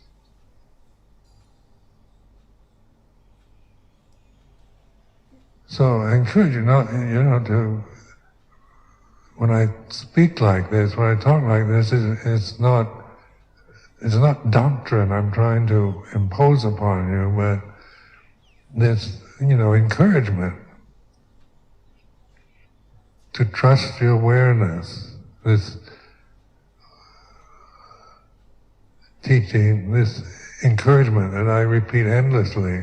So I encourage you when I speak like this, when I talk like this, it's not doctrine I'm trying to impose upon you, but it's, encouragement to trust your awareness, this teaching, this encouragement that I repeat endlessly.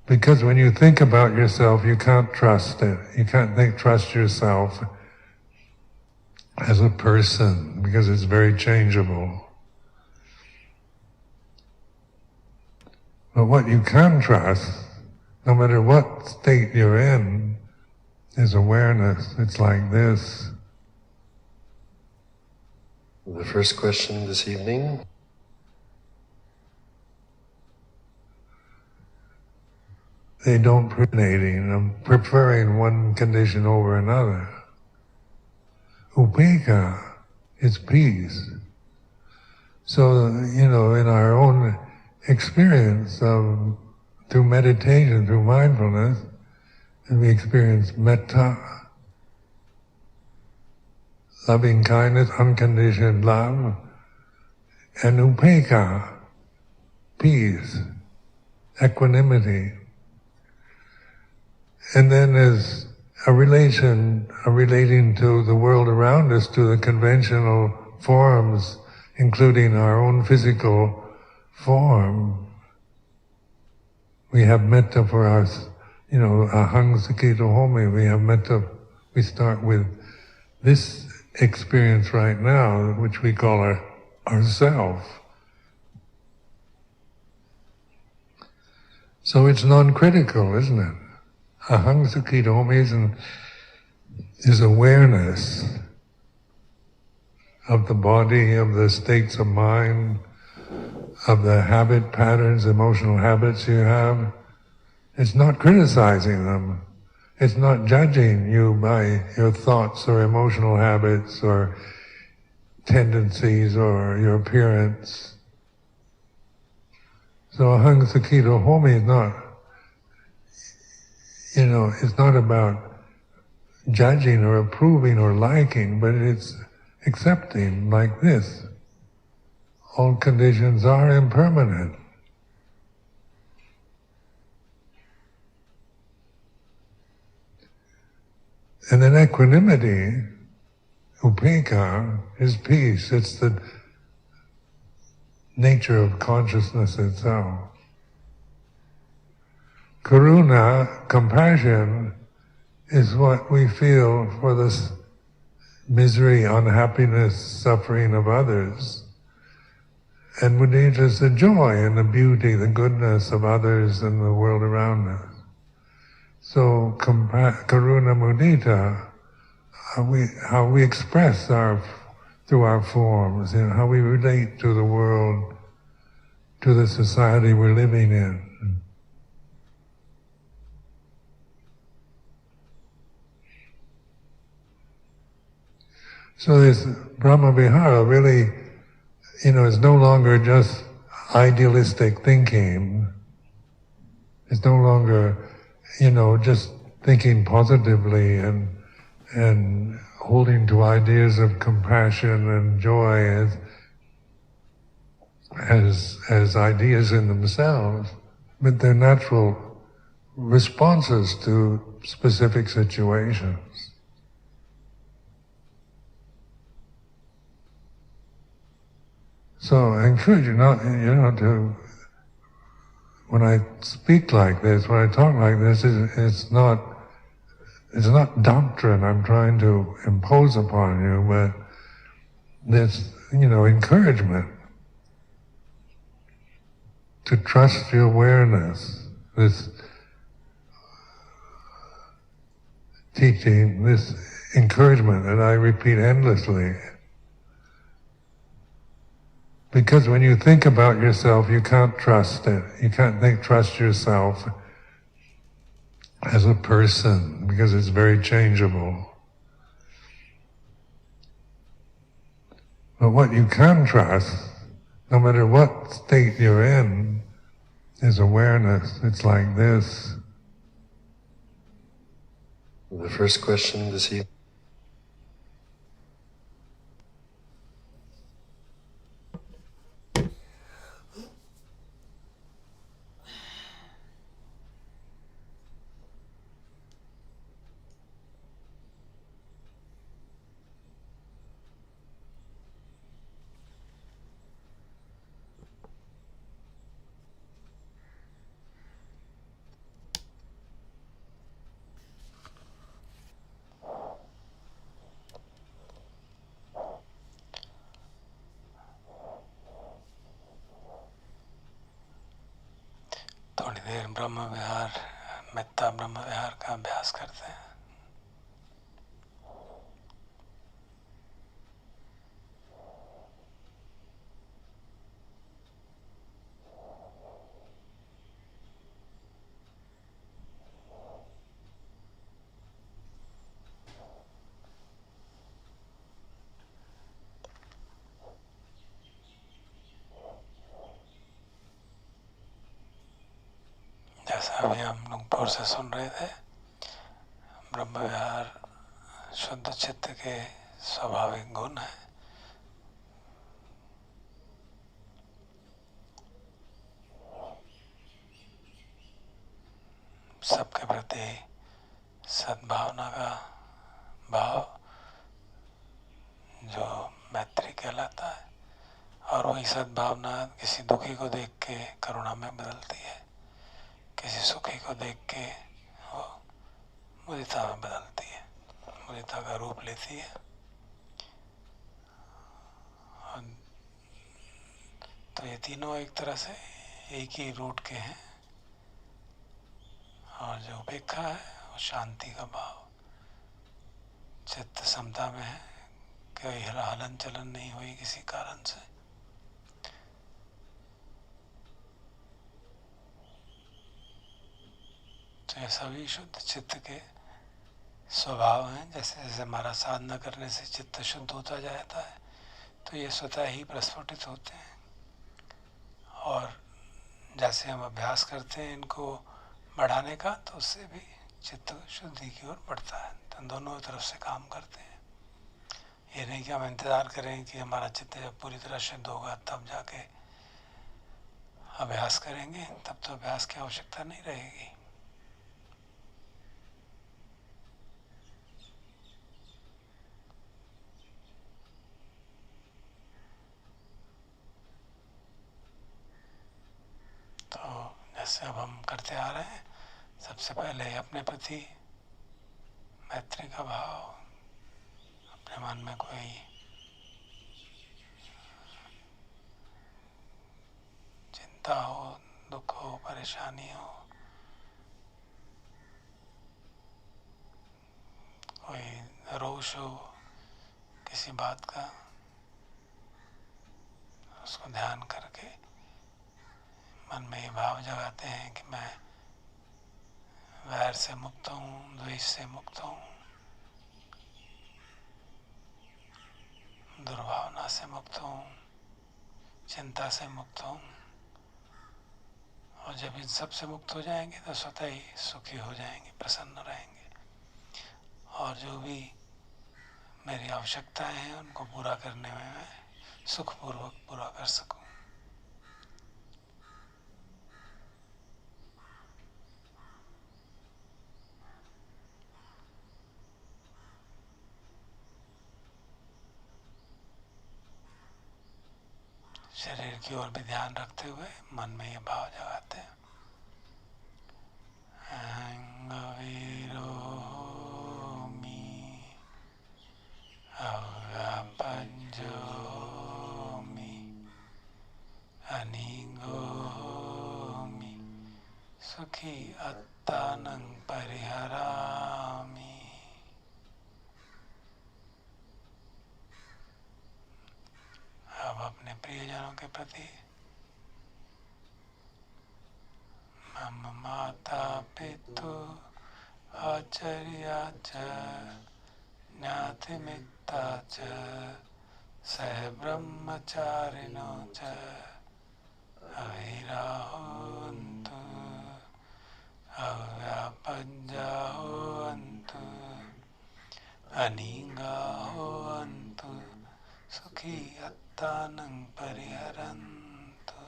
Because when you think about yourself, you can't trust it. You can't trust yourself as a person, because it's very changeable. But what you can trust, no matter what state you're in, is awareness. It's like this. The first question this evening. They don't preferring one condition over another. Upekkha is peace. So, in our own experience of through meditation, through mindfulness, and we experience metta, loving kindness, unconditioned love, and upekkha, peace, equanimity. And then there's a relating to the world around us, to the conventional forms, including our own physical form. We have metta for us, ahang sakito homi. We have metta, we start with this experience right now, which we call ourself. So it's non-critical, isn't it? Ahang sakito homi is awareness of the body, of the states of mind, of the habit patterns, emotional habits you have. It's not criticizing them. It's not judging you by your thoughts or emotional habits or tendencies or your appearance. So ahang sakito homi is not, it's not about judging or approving or liking, but it's accepting like this. All conditions are impermanent. And then equanimity, upekkha, is peace. It's the nature of consciousness itself. Karuna, compassion, is what we feel for the misery, unhappiness, suffering of others. And mudita is the joy and the beauty, the goodness of others and the world around us. So karuna mudita, how we express through our forms, how we relate to the world, to the society we're living in. So this Brahma Vihara really, is no longer just idealistic thinking. It's no longer, just thinking positively and holding to ideas of compassion and joy as ideas in themselves, but they're natural responses to specific situations. So I encourage you not, when I speak like this, when I talk like this, it's not doctrine I'm trying to impose upon you, but it's, encouragement to trust your awareness, this teaching, this encouragement that I repeat endlessly. Because when you think about yourself, you can't trust it. You can't trust yourself as a person, because it's very changeable. But what you can trust, no matter what state you're in, is awareness. It's like this. The first question this evening. थोड़ी देर ब्रह्म विहार मेत्ता ब्रह्म विहार का अभ्यास करते हैं. अभी हम लुंगपुर से सुन रहे थे ब्रह्म विहार शुद्ध चित्त के स्वाभाविक गुण है। सबके प्रति सद्भावना का भाव जो मैत्री कहलाता है, और वही सद्भावना किसी दुखी को देख के करुणा में बदलती है, किसी सुखी को देख के वो मुदिता में बदलती है, मुदिता का रूप लेती है। तो ये तीनों एक तरह से एक ही रूट के हैं। और जो उपेक्षा है वो शांति का भाव, चित्त समता में है, कोई हलन चलन नहीं हुई किसी कारण से। तो ये सभी शुद्ध चित्त के स्वभाव हैं। जैसे जैसे हमारा साधना करने से चित्त शुद्ध होता जाता है तो ये स्वतः ही प्रस्फुटित होते हैं, और जैसे हम अभ्यास करते हैं इनको बढ़ाने का तो उससे भी चित्त शुद्धि की ओर बढ़ता है। तो दोनों तरफ से काम करते हैं। ये नहीं कि हम इंतज़ार करें कि हमारा चित्त जब पूरी तरह शुद्ध होगा तब जाके अभ्यास करेंगे, तब तो अभ्यास की आवश्यकता नहीं रहेगी। तो जैसे अब हम करते आ रहे हैं, सबसे पहले अपने प्रति मैत्री का भाव, अपने मन में कोई चिंता हो, दुख हो, परेशानी हो, कोई रोष हो किसी बात का, उसको ध्यान करके मन में ये भाव जगाते हैं कि मैं वैर से मुक्त हूँ, द्वेष से मुक्त हूँ, दुर्भावना से मुक्त हूँ, चिंता से मुक्त हूँ। और जब इन सब से मुक्त हो जाएंगे तो स्वतः ही सुखी हो जाएंगे, प्रसन्न रहेंगे, और जो भी मेरी आवश्यकताएं हैं उनको पूरा करने में मैं सुखपूर्वक पूरा कर सकूं। शरीर की ओर भी ध्यान रखते हुए मन में ये भाव जगाते हैं, अंगवीरोमि अव्यापञ्जोमि अनिगोमि सुखी अत्तानं परिहरामि। अब अपने प्रियजनों के प्रति, मम माता पितु आचार्या च ज्ञातिमित्ता च सह ब्रह्मचारिणो च अविराहोन्तु अव्यापज्जाहोन्तु अनीगाहोन्तु सुखी अत्तानं परिहरन्तु।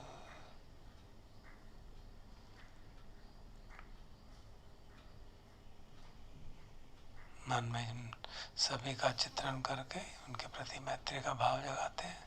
मन में सभी का चित्रण करके उनके प्रति मैत्री का भाव जगाते हैं।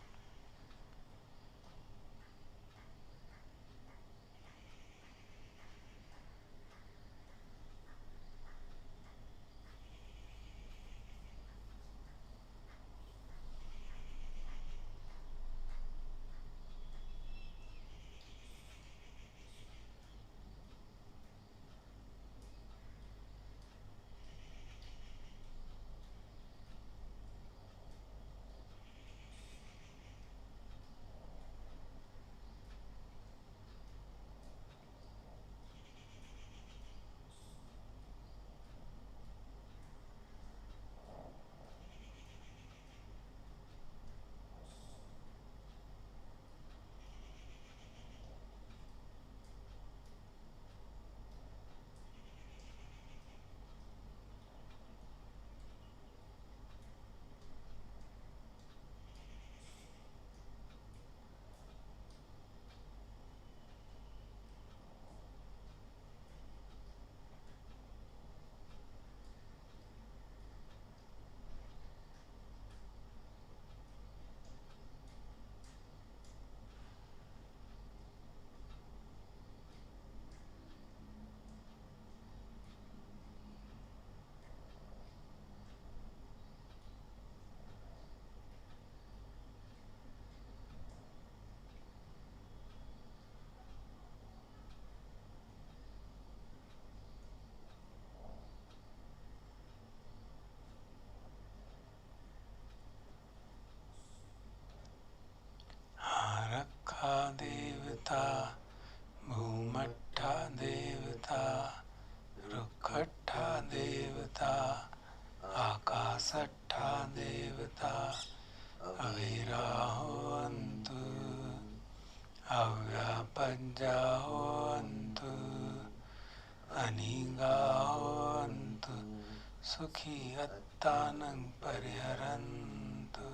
सुखी अत्तानं परिहरन्तु।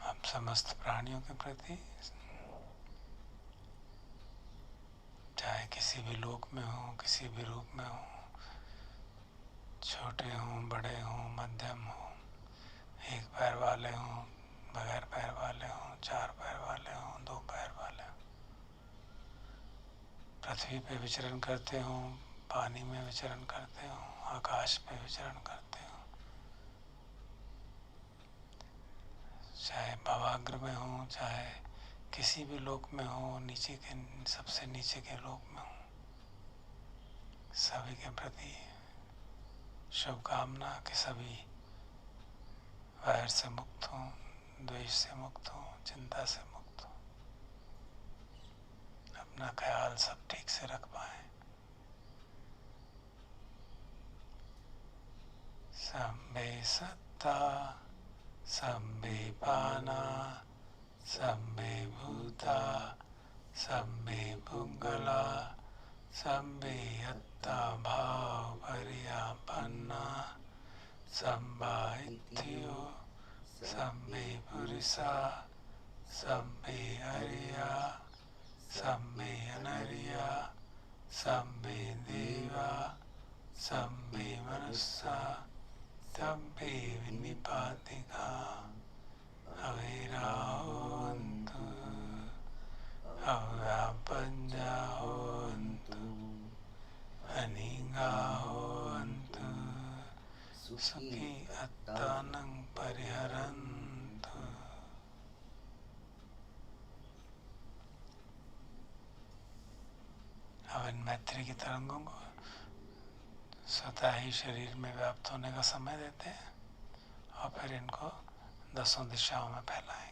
आप समस्त प्राणियों के प्रति, चाहे किसी भी लोक में हो, किसी भी रूप में हो, छोटे हों, बड़े हों, मध्यम हों, एक पैर वाले हों, बगैर पैर वाले हों, चार पैर वाले हों, दो पैर वाले हों, पृथ्वी पे विचरण करते हों, पानी में विचरण करते हों, आकाश पे विचरण करते हों, चाहे भावाग्र में हो, चाहे किसी भी लोक में हो, नीचे के सबसे नीचे के लोक में हो, सभी के प्रति शुभकामना कि सभी वैर से मुक्त हों, द्वेष से मुक्त हों, चिंता से मुक्त हों, अपना ख्याल सब ठीक से रख पाएं। सम्बे सत्ता सम्बे पाना सम्बे भूता सम्बे पुंगला सम्बे अत्ता भाव परियापन्ना सम्बाइत्यो सम्बे पुरुषा सम्बे अरिया सम्बे अनरिया सम्बे देवा सम्बे मनुष्या सम्बे विनिपातिका अवेरा होन्तु अव्यापञ्जा होन्तु अनिगा होन्तु सुखी अत्तानं परिहरन्तु। अब इन मैत्री की तरंगों को स्वतः ही शरीर में व्याप्त होने का समय देते हैं और फिर इनको 10 दिशाओं में फैलाएंगे।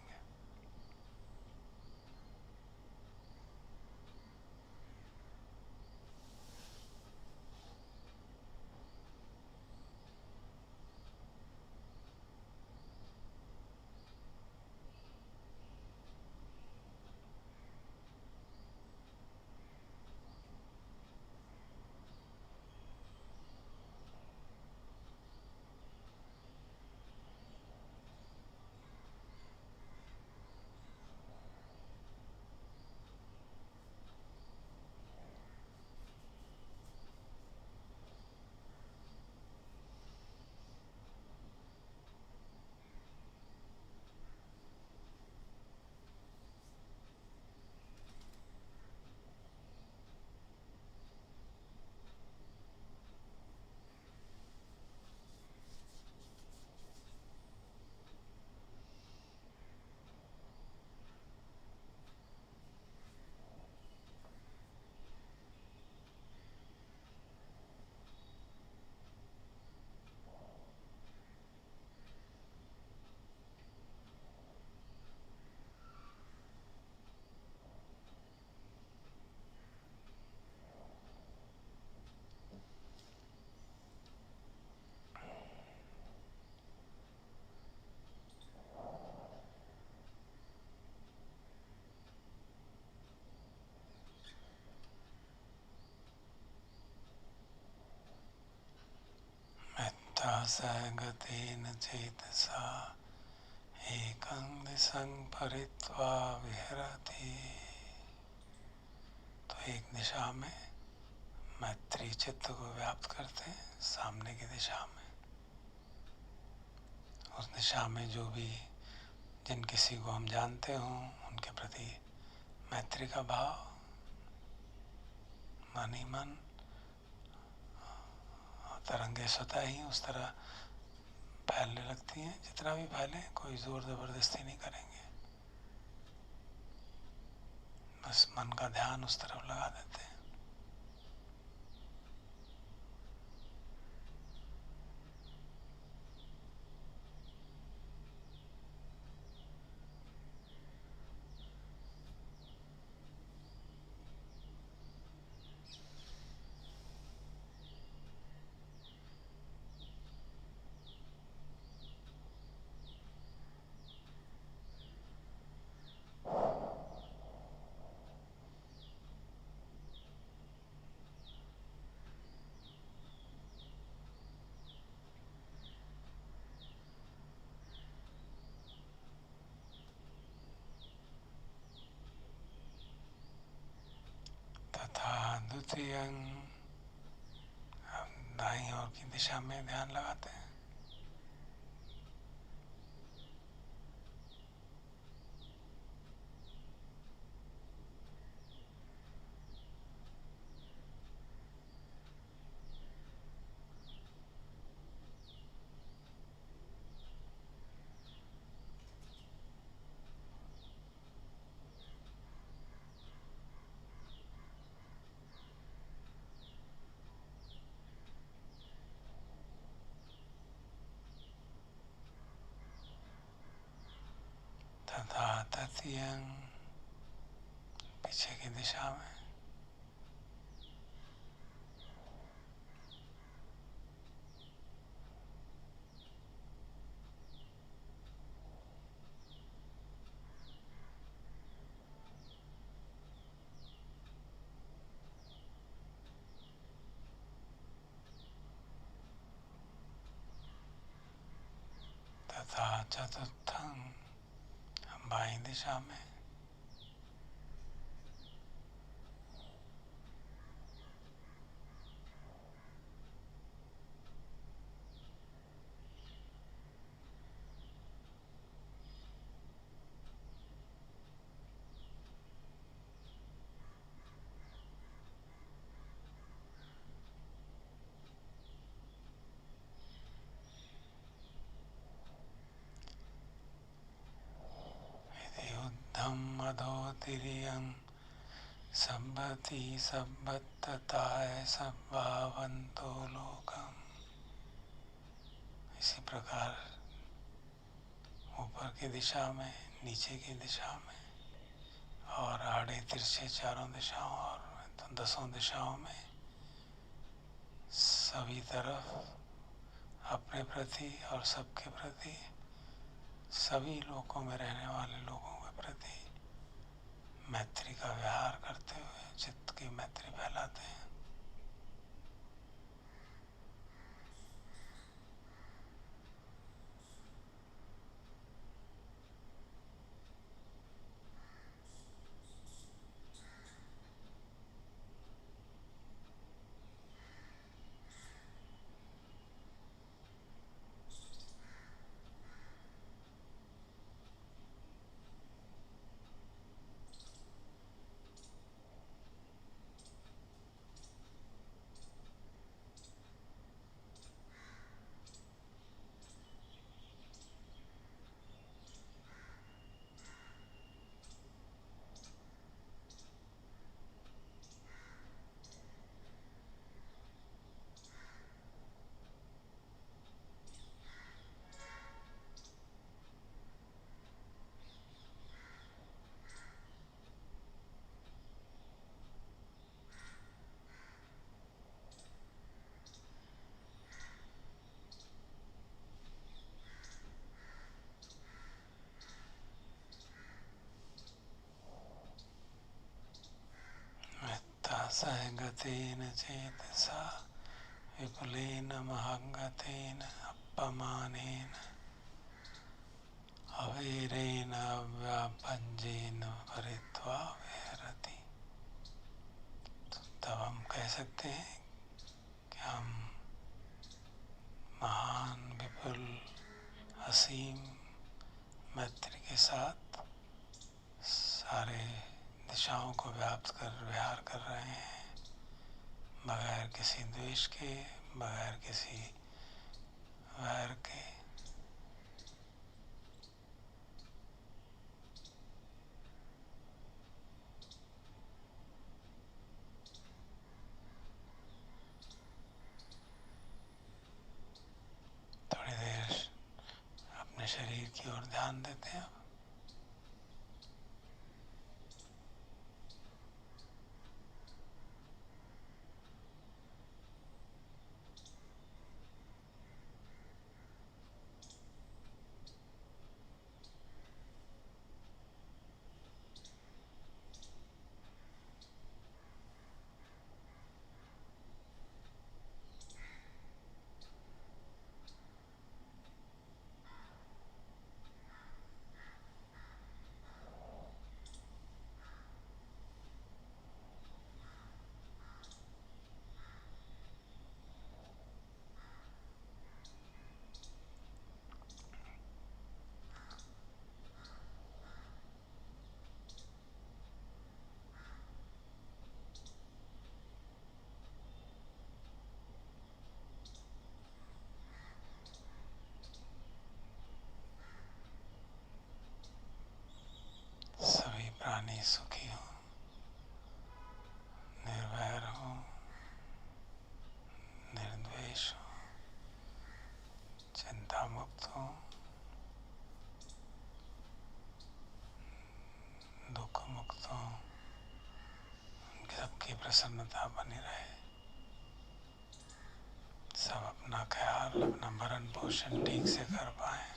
सहगतेन चेतसा एकं दिशं परित्वा विहरति। तो एक दिशा में मैत्री चित्त को व्याप्त करते हैं, सामने की दिशा में, उस दिशा में जो भी जिन किसी को हम जानते हों उनके प्रति मैत्री का भाव मन ही मन, तरंगे स्वतः ही उस तरह फैलने लगती हैं। जितना भी फैले, कोई जोर जबरदस्ती नहीं करेंगे, बस मन का ध्यान उस तरफ लगा देते हैं। तृतीयं, हम दाईं ओर की दिशा में ध्यान लगाते हैं। तथा तृतीयं, पीछे की दिशा में। तथा चतुर्थं, हम बाईं दिशा में। युद्धम अधोतिरियं सम्भति सब्बतताय सब्भावन्तो लोकम। इसी प्रकार ऊपर की दिशा में, नीचे की दिशा में और आड़े तिरछे चारों दिशाओं और दसों दिशाओं में सभी तरफ अपने प्रति और सबके प्रति, सभी लोकों में रहने वाले लोगों के प्रति मैत्री का व्यवहार करते हुए चित्त की मैत्री फैलाते हैं। सहगतेन चेतसा विपुलेन महंगतेन अपमानेन अवैरेण अव्यापंजेन परित्वा विहरति। तब हम कह सकते हैं कि हम महान, विपुल, असीम मैत्री के साथ सारे दिशाओं को व्याप्त कर विहार कर रहे हैं, बगैर किसी द्वेष के, बगैर किसी वैर के। थोड़ी देर अपने शरीर की ओर ध्यान देते हैं। प्रसन्नता बनी रहे, सब अपना ख्याल, अपना भरण पोषण ठीक से कर पाए।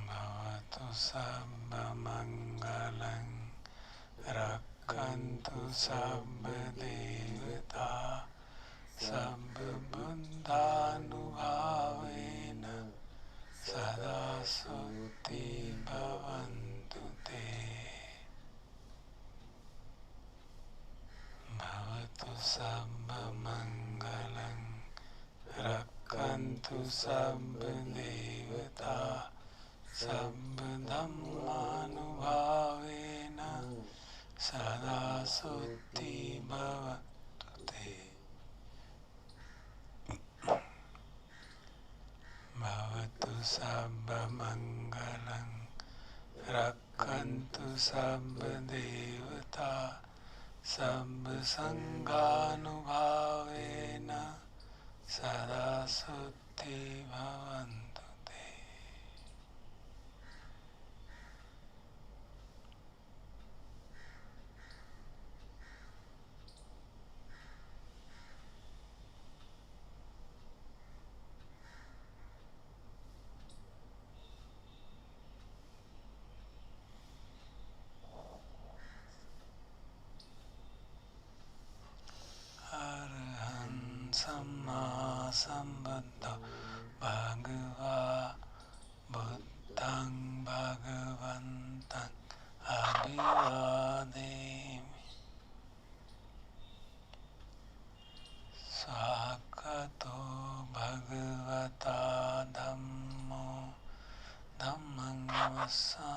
भवतु सर्वमङ्गलं रक्षन्तु सर्वदेवता सर्वबुद्धानुभावेन सदा सुखी भवन्तु ते। भवतु सर्वमङ्गलं रक्षन्तु सर्वदेवता सर्वधर्मानुभावेन सदा सुखी भवन्तु ते। भवतु सर्वमङ्गलं रक्षन्तु सर्वदेवता सर्वसङ्गानुभावेन सदा सुखी भवन्तु ते। अरहं सम्मा सम्बुद्धो भगवा बुद्धं भगवन्तं अभिवादेमि। स्वागतो भगवता धम्मो धम्मं नमस्सामि।